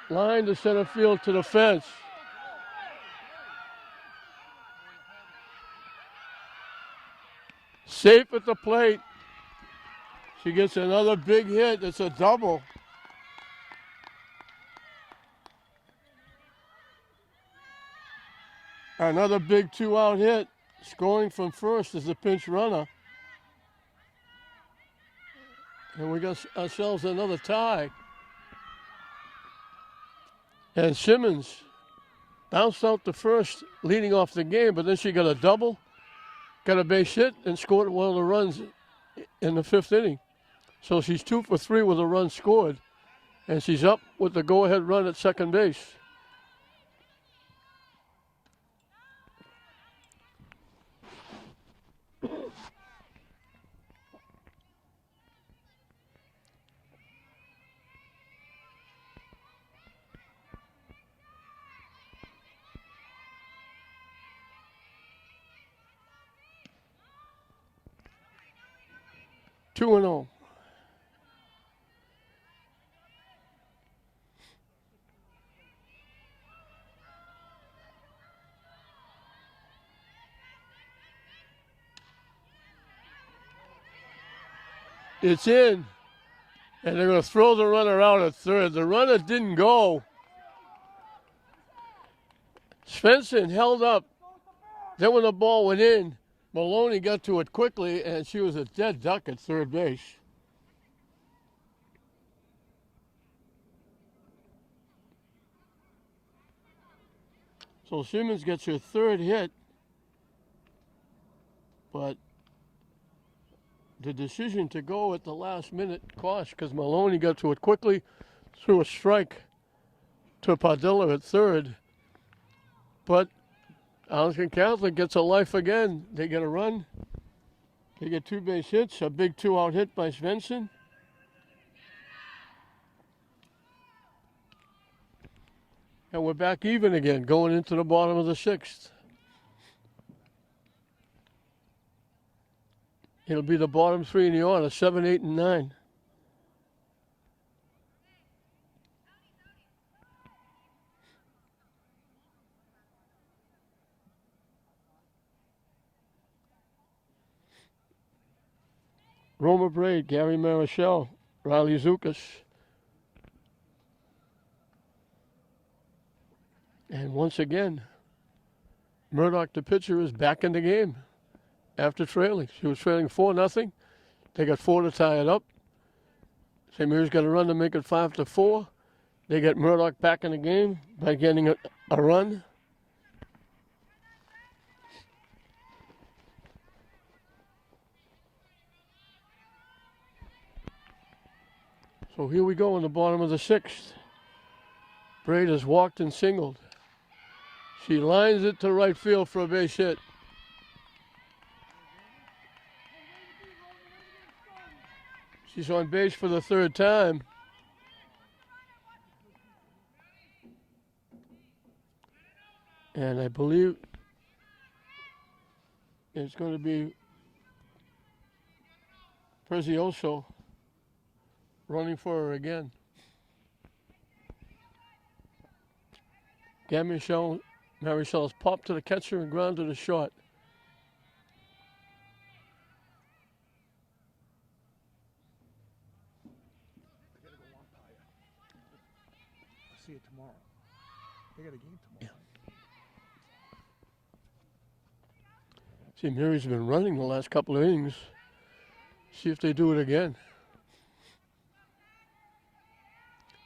Line to center field to the fence. Safe at the plate. She gets another big hit. It's a double. Another big two-out hit. Scoring from first is the pinch runner. And we got ourselves another tie. And Simmons bounced out the first, leading off the game, but then she got a double, got a base hit, and scored one of the runs in the fifth inning. So she's 2 for 3 with a run scored, and she's up with the go-ahead run at second base. Two and 0. It's in. And they're going to throw the runner out at third. The runner didn't go. Svensson held up. Then when the ball went in, Maloney got to it quickly, and she was a dead duck at third base. So Simmons gets her third hit, but the decision to go at the last minute cost because Maloney got to it quickly, threw a strike to Padilla at third. But Arlington Catholic gets a life again. They get a run, They get 2 base hits, a big 2-out hit by Svensson. And we're back even again, going into the bottom of the 6th. It'll be the bottom 3 in the order, 7, 8, and 9. Roma Braid, Gary Marichal, Riley Zukas. And once again, Murdoch, the pitcher, is back in the game after trailing. She was trailing 4-0. They got 4 to tie it up. St. Mary's got a run to make it 5-4. They get Murdoch back in the game by getting a run. So here we go in the bottom of the 6th. Braid has walked and singled. She lines it to right field for a base hit. She's on base for the 3rd time. And I believe it's going to be Prezioso running for her again. Marichal has popped to the catcher and grounded to short. They gotta go umpire. I'll see it tomorrow. They got a game tomorrow. Yeah. See, Mary's been running the last couple of innings. See if they do it again.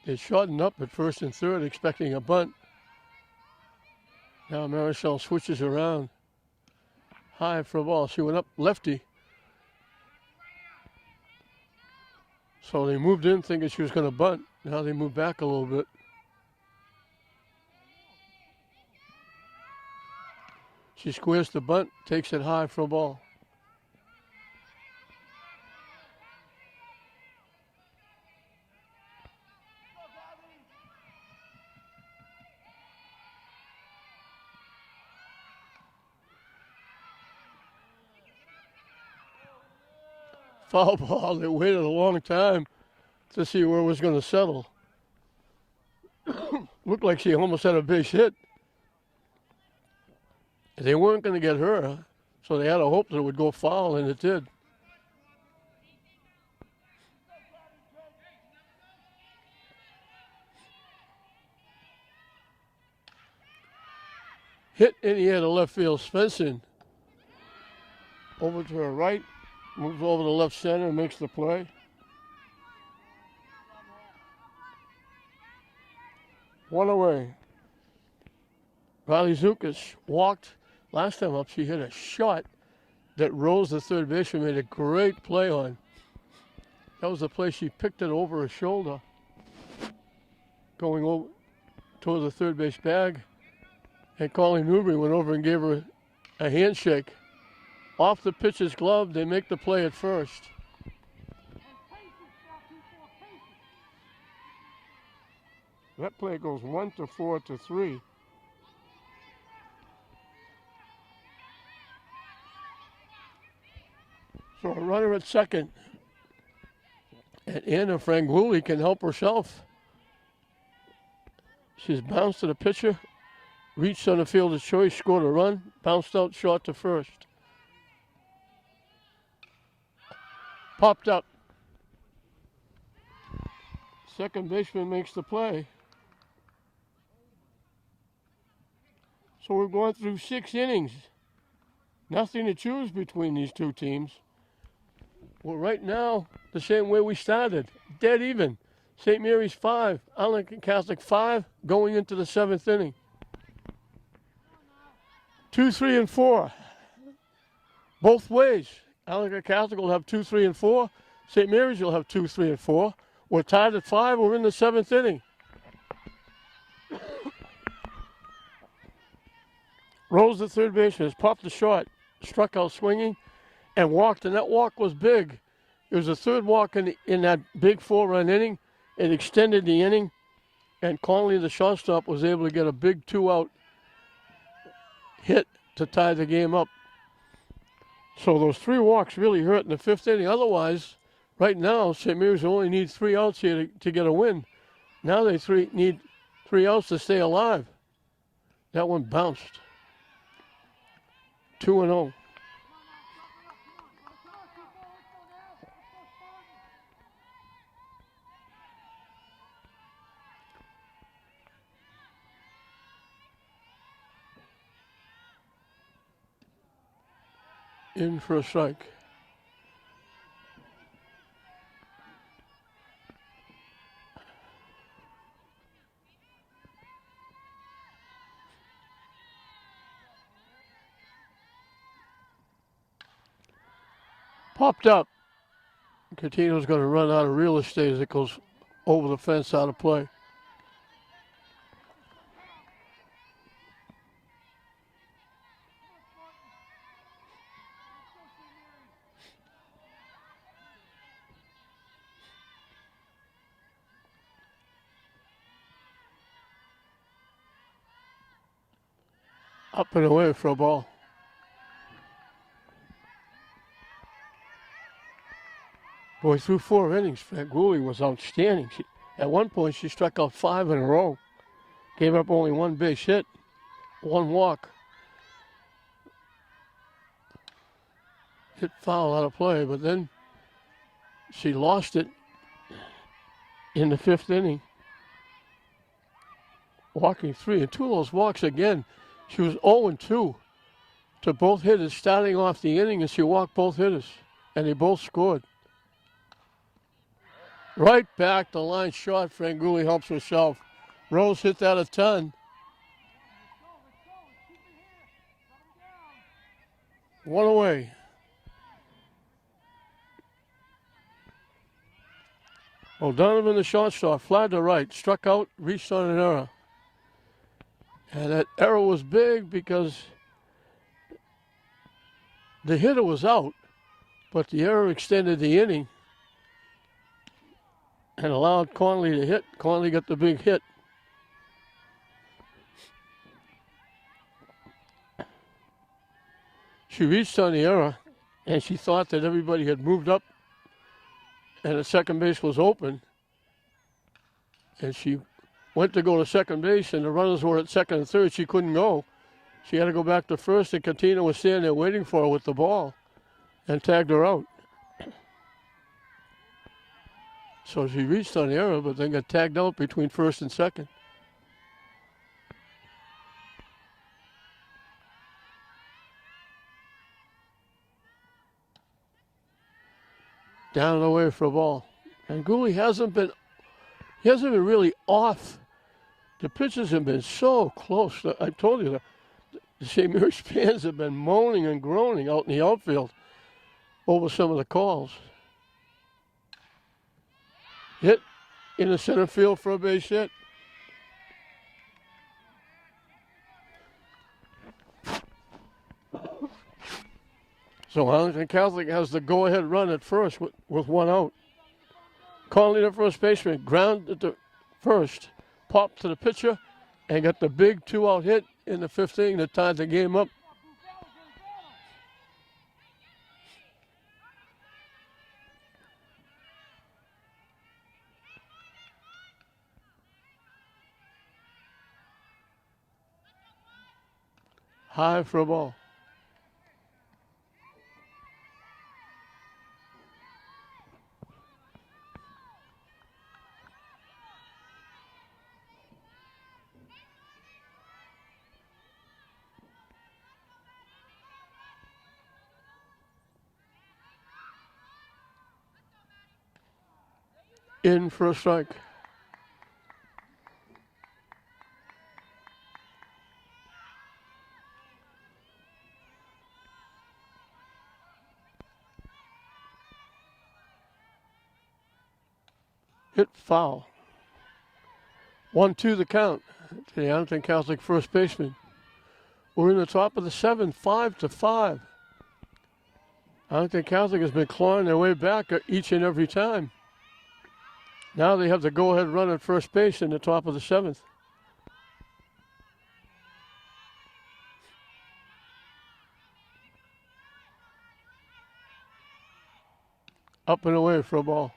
They shortened up at 1st and 3rd, expecting a bunt. Now Marichal switches around. High for a ball. She went up lefty. So they moved in thinking she was going to bunt. Now they move back a little bit. She squares the bunt, takes it high for a ball. Foul ball. They waited a long time to see where it was going to settle. Looked like she almost had a base hit. They weren't going to get her, so they had a hope that it would go foul, and it did. Hit in the air to left field. Svensson over to her right. Moves over to left center and makes the play. One away. Riley Zukas walked. Last time up, she hit a shot that Rose, the third baseman, made a great play on. That was the play she picked it over her shoulder, going over toward the third base bag. And Colleen Newbury went over and gave her a handshake. Off the pitcher's glove, they make the play at first. That play goes 1-4 to 3. So a runner at second. And Anna Franguli can help herself. She's bounced to the pitcher, reached on the fielder's choice, scored a run, bounced out short to first. Popped up. Second baseman makes the play. So we're going through 6 innings. Nothing to choose between these two teams. Well, right now, the same way we started. Dead even. St. Mary's 5, Arlington Catholic 5, going into the 7th inning. 2, 3, and 4. Both ways. Arlington Catholic will have 2, 3, and 4. St. Mary's will have 2, 3, and 4. We're tied at 5. We're in the 7th inning. Rose, the third baseman, has popped the short, struck out swinging, and walked, and that walk was big. It was the third walk in that big 4-run inning. It extended the inning, and Conley, the shortstop, was able to get a big 2-out hit to tie the game up. So those 3 walks really hurt in the 5th inning. Otherwise, right now, St. Mary's only need 3 outs here to get a win. Now they need 3 outs to stay alive. That one bounced. 2-0. In for a strike. Popped up. Catino's going to run out of real estate as it goes over the fence out of play. Up and away for a ball. Boy, through 4 innings, Faguli was outstanding. At one point, she struck out 5 in a row. Gave up only 1 base hit, 1 walk. Hit foul out of play, but then she lost it in the 5th inning. Walking 3, and 2 of those walks again. She was 0-2 to both hitters starting off the inning, and she walked both hitters, and they both scored. Right back the line shot. Franguli helps herself. Rose hit that a ton. 1 away. O'Donovan, the shortstop, flat to right, struck out, reached on an error. And that error was big because the hitter was out, but the error extended the inning and allowed Conley to hit. Conley got the big hit. She reached on the error, and she thought that everybody had moved up and the second base was open. And she went to go to second base, and the runners were at second and third. She couldn't go. She had to go back to first, and Katina was standing there waiting for her with the ball and tagged her out. So she reached on the error, but then got tagged out between first and second. Down and away for a ball. And Gooley hasn't been really off. The pitches have been so close. I told you, the St. Mary's fans have been moaning and groaning out in the outfield over some of the calls. Hit in the center field for a base hit. So Arlington Catholic has the go-ahead run at first with 1 out. Conley, the first baseman, grounded to first, popped to the pitcher, and got the big 2-out hit in the 5th inning that tied the game up. High for a ball. In for a strike. Hit foul. 1-2 the count to the Arlington Catholic first baseman. We're in the top of the 7th, 5-5. Arlington Catholic has been clawing their way back each and every time. Now they have the go-ahead run at first base in the top of the 7th. Up and away for a ball.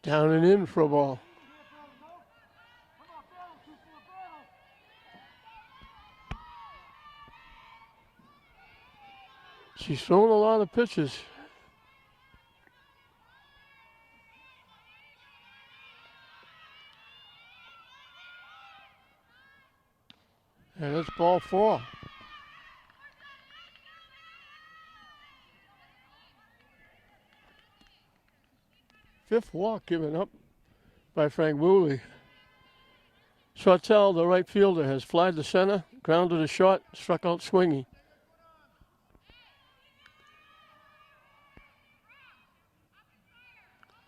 Down and in for a ball. She's thrown a lot of pitches. And it's ball 4. Fifth walk given up by Frank Woolley. Sartell, the right fielder, has flied to center, grounded a shot, struck out swinging.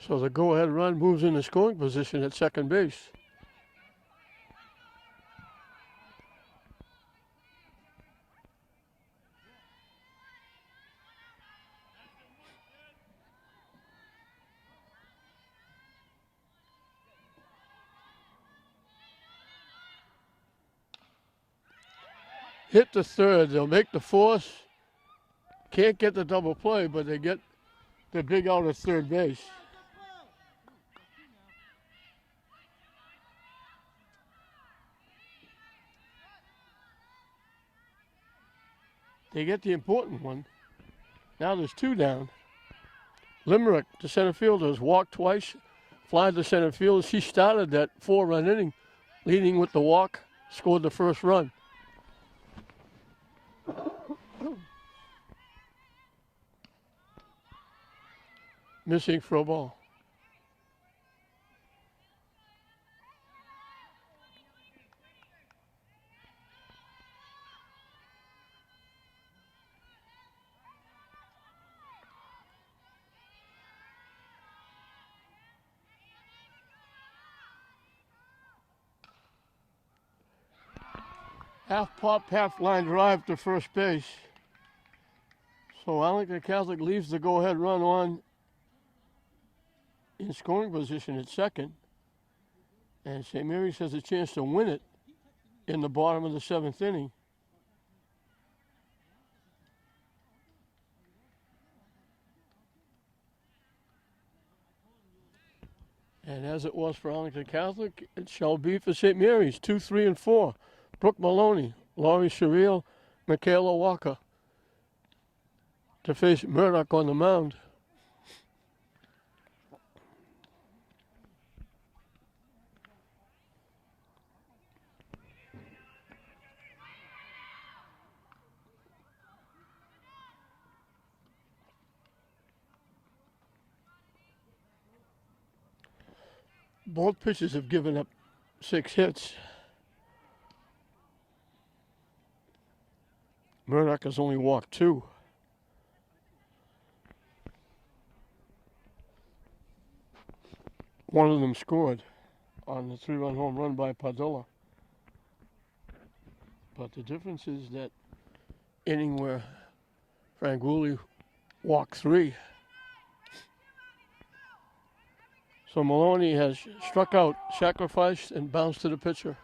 So the go-ahead run moves into scoring position at second base. Hit the third, they'll make the force. Can't get the double play, but they get the big out at third base. They get the important one. Now there's 2 down. Limerick, the center fielder, has walked twice, flied to center field. She started that 4-run inning, leading with the walk, scored the first run. Missing for a ball. Half pop, half line drive to first base. So Arlington Catholic leaves the go-ahead run on in scoring position at second. And St. Mary's has a chance to win it in the bottom of the 7th inning. And as it was for Arlington Catholic, it shall be for St. Mary's, 2, 3, and 4. Brooke Maloney, Laurie Sherrill, Michaela Walker to face Murdoch on the mound. Both pitchers have given up 6 hits. Murdoch has only walked 2. One of them scored on the 3-run home run by Padilla. But the difference is that inning where Frank Woolley walked 3. So Maloney has struck out, sacrificed, and bounced to the pitcher.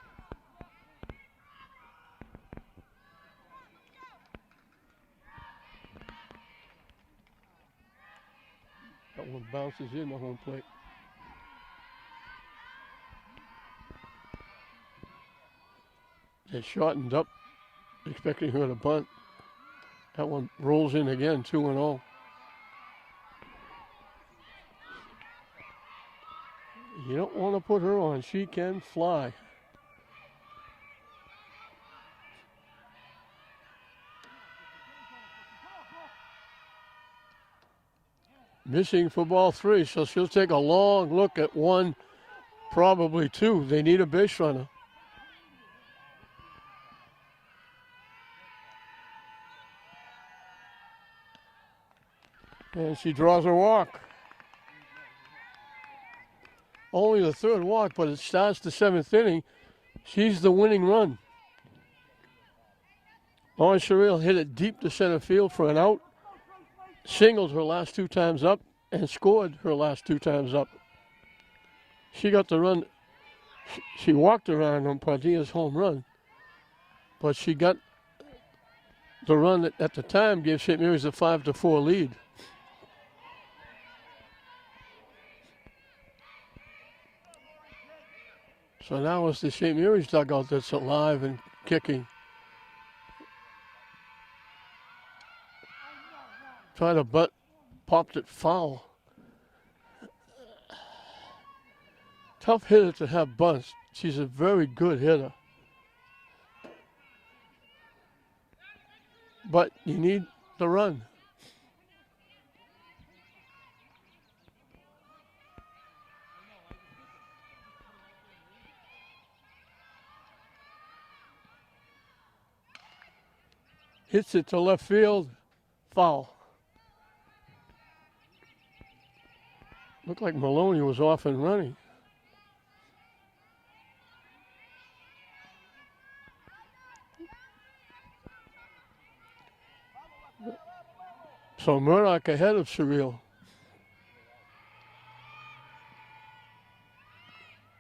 That one bounces in the home plate. They shortened up, expecting her to bunt. That one rolls in again, 2-0. You don't want to put her on. She can fly. Missing for ball 3, so she'll take a long look at 1, probably 2. They need a base runner. And she draws her walk. Only the third walk, but it starts the seventh inning. She's the winning run. Lauren Surreal hit it deep to center field for an out. Singled her last two times up and scored her last two times up. She got the run. She walked around on Padilla's home run, but she got the run that at the time gave St. Mary's a 5-4 lead. So now it's the St. Mary's dugout that's alive and kicking. Tried a butt, popped it foul. Tough hitter to have bunts. She's a very good hitter. But you need the run. Hits it to left field, foul. Looked like Maloney was off and running. So Murdoch ahead of Surreal.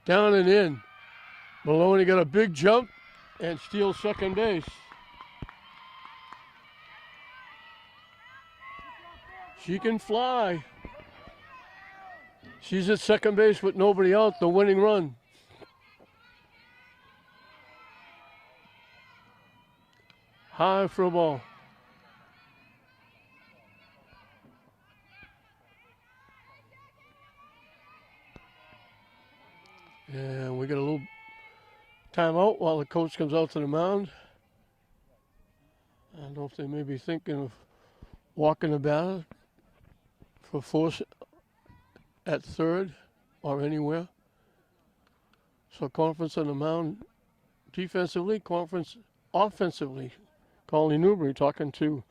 Down and in. Maloney got a big jump and steals second base. She can fly. She's at second base with nobody out, the winning run. High for a ball. And we get a little timeout while the coach comes out to the mound. I don't know if they may be thinking of walking the batter for force at third or anywhere. So conference on the mound defensively, conference offensively. Colleen Newbury talking to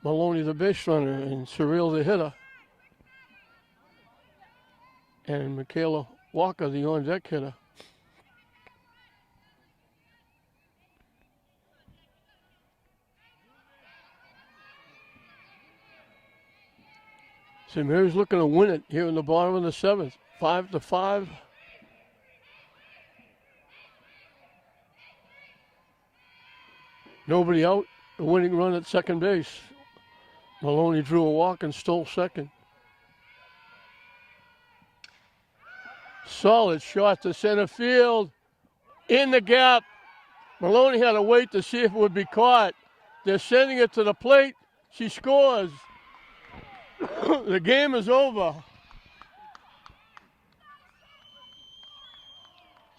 Maloney, the base runner, and Surreal, the hitter. And Michaela Walker, the on-deck hitter. St. Mary's looking to win it here in the bottom of the seventh. 5-5. Nobody out. The winning run at second base. Maloney drew a walk and stole second. Solid shot to center field. In the gap. Maloney had to wait to see if it would be caught. They're sending it to the plate. She scores. The game is over.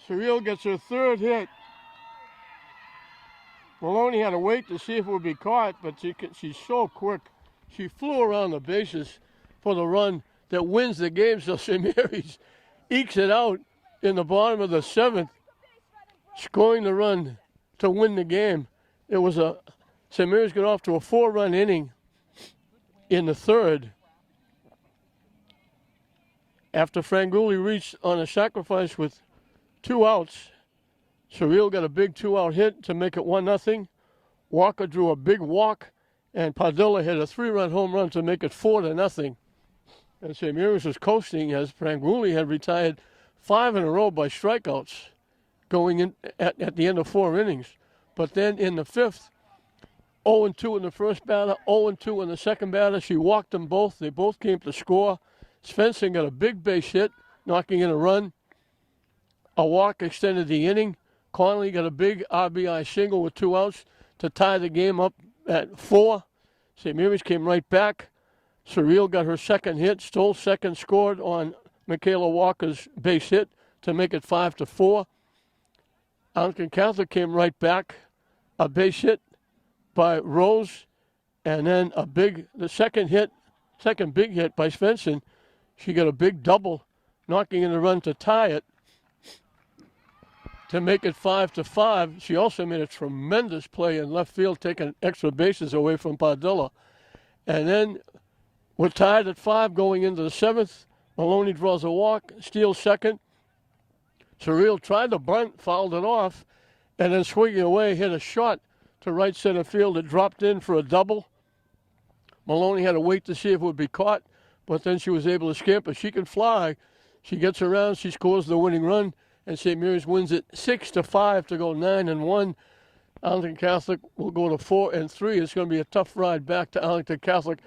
Surreal gets her third hit. Maloney had to wait to see if it would be caught, but she's so quick. She flew around the bases for the run that wins the game, so St. Mary's ekes it out in the bottom of the seventh, scoring the run to win the game. It was St. Mary's got off to a 4-run inning in the third. After Franguli reached on a sacrifice with 2 outs, Surreal got a big 2-out hit to make it 1-0. Walker drew a big walk, and Padilla hit a 3-run home run to make it 4-0. And St. Mary's was coasting as Franguli had retired 5 in a row by strikeouts going in at the end of 4 innings. But then in the fifth, 0-2 in the first batter, 0-2 in the second batter. She walked them both. They both came to score. Svensson got a big base hit, knocking in a run. A walk extended the inning. Connolly got a big RBI single with 2 outs to tie the game up at 4. St. Mary's came right back. Surreal got her second hit, stole second, scored on Michaela Walker's base hit to make it 5-4. Arlington Catholic came right back. A base hit by Rose, and then the second big hit by Svensson. She got a big double, knocking in the run to tie it to make it 5-5. She also made a tremendous play in left field, taking extra bases away from Padilla. And then We're tied at 5 going into the 7th. Maloney draws a walk, steals second. Surreal tried to bunt, fouled it off, and then swinging away, hit a shot to right center field. It dropped in for a double. Maloney had to wait to see if it would be caught, but then she was able to scamper. She can fly. She gets around, she scores the winning run, and St. Mary's wins it 6-5 to go 9-1. Arlington Catholic will go to 4-3. It's going to be a tough ride back to Arlington Catholic.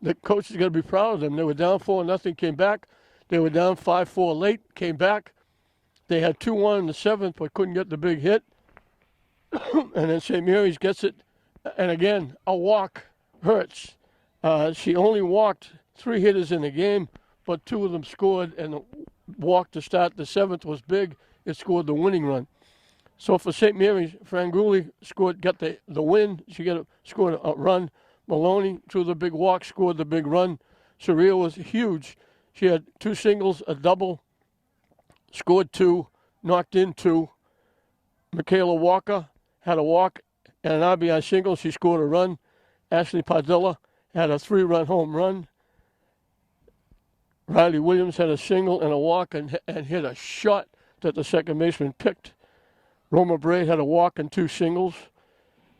The coach is going to be proud of them. They were down 4-0, came back. They were down 5-4 late, came back. They had 2-1 in the 7th, but couldn't get the big hit. And then St. Mary's gets it. And again, a walk hurts. She only walked 3 hitters in the game, but 2 of them scored, and the walk to start the 7th was big. It scored the winning run. So for St. Mary's, Franguli got the win. She scored a run. Maloney, through the big walk, scored the big run. Surreal was huge. She had 2 singles, a double, scored 2, knocked in 2. Michaela Walker had a walk and an RBI single. She scored a run. Ashley Padilla had a 3-run home run. Riley Williams had a single and a walk and hit a shot that the second baseman picked. Roma Braid had a walk and 2 singles.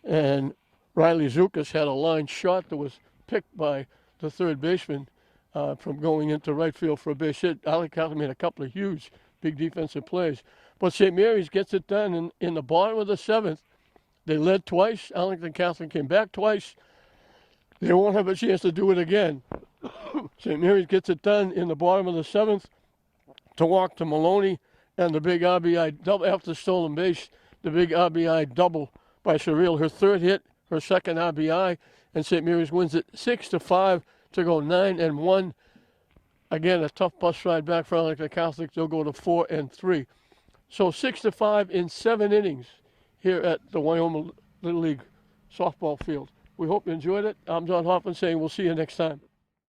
And Riley Zukas had a line shot that was picked by the third baseman from going into right field for a base hit. Arlington Catholic made a couple of huge, big defensive plays. But St. Mary's gets it done in the bottom of the 7th. They led twice. Arlington Catholic came back twice. They won't have a chance to do it again. St. Mary's gets it done in the bottom of the 7th to walk to Maloney, and the big RBI double after stolen base, the big RBI double by Surreal. Her 3rd hit, her 2nd RBI, and St. Mary's wins it 6-5 to go 9-1. Again, a tough bus ride back for Arlington Catholic. They'll go to 4-3. So 6-5 in 7 innings here at the Wyoming Little League softball field. We hope you enjoyed it. I'm John Hoffman saying we'll see you next time.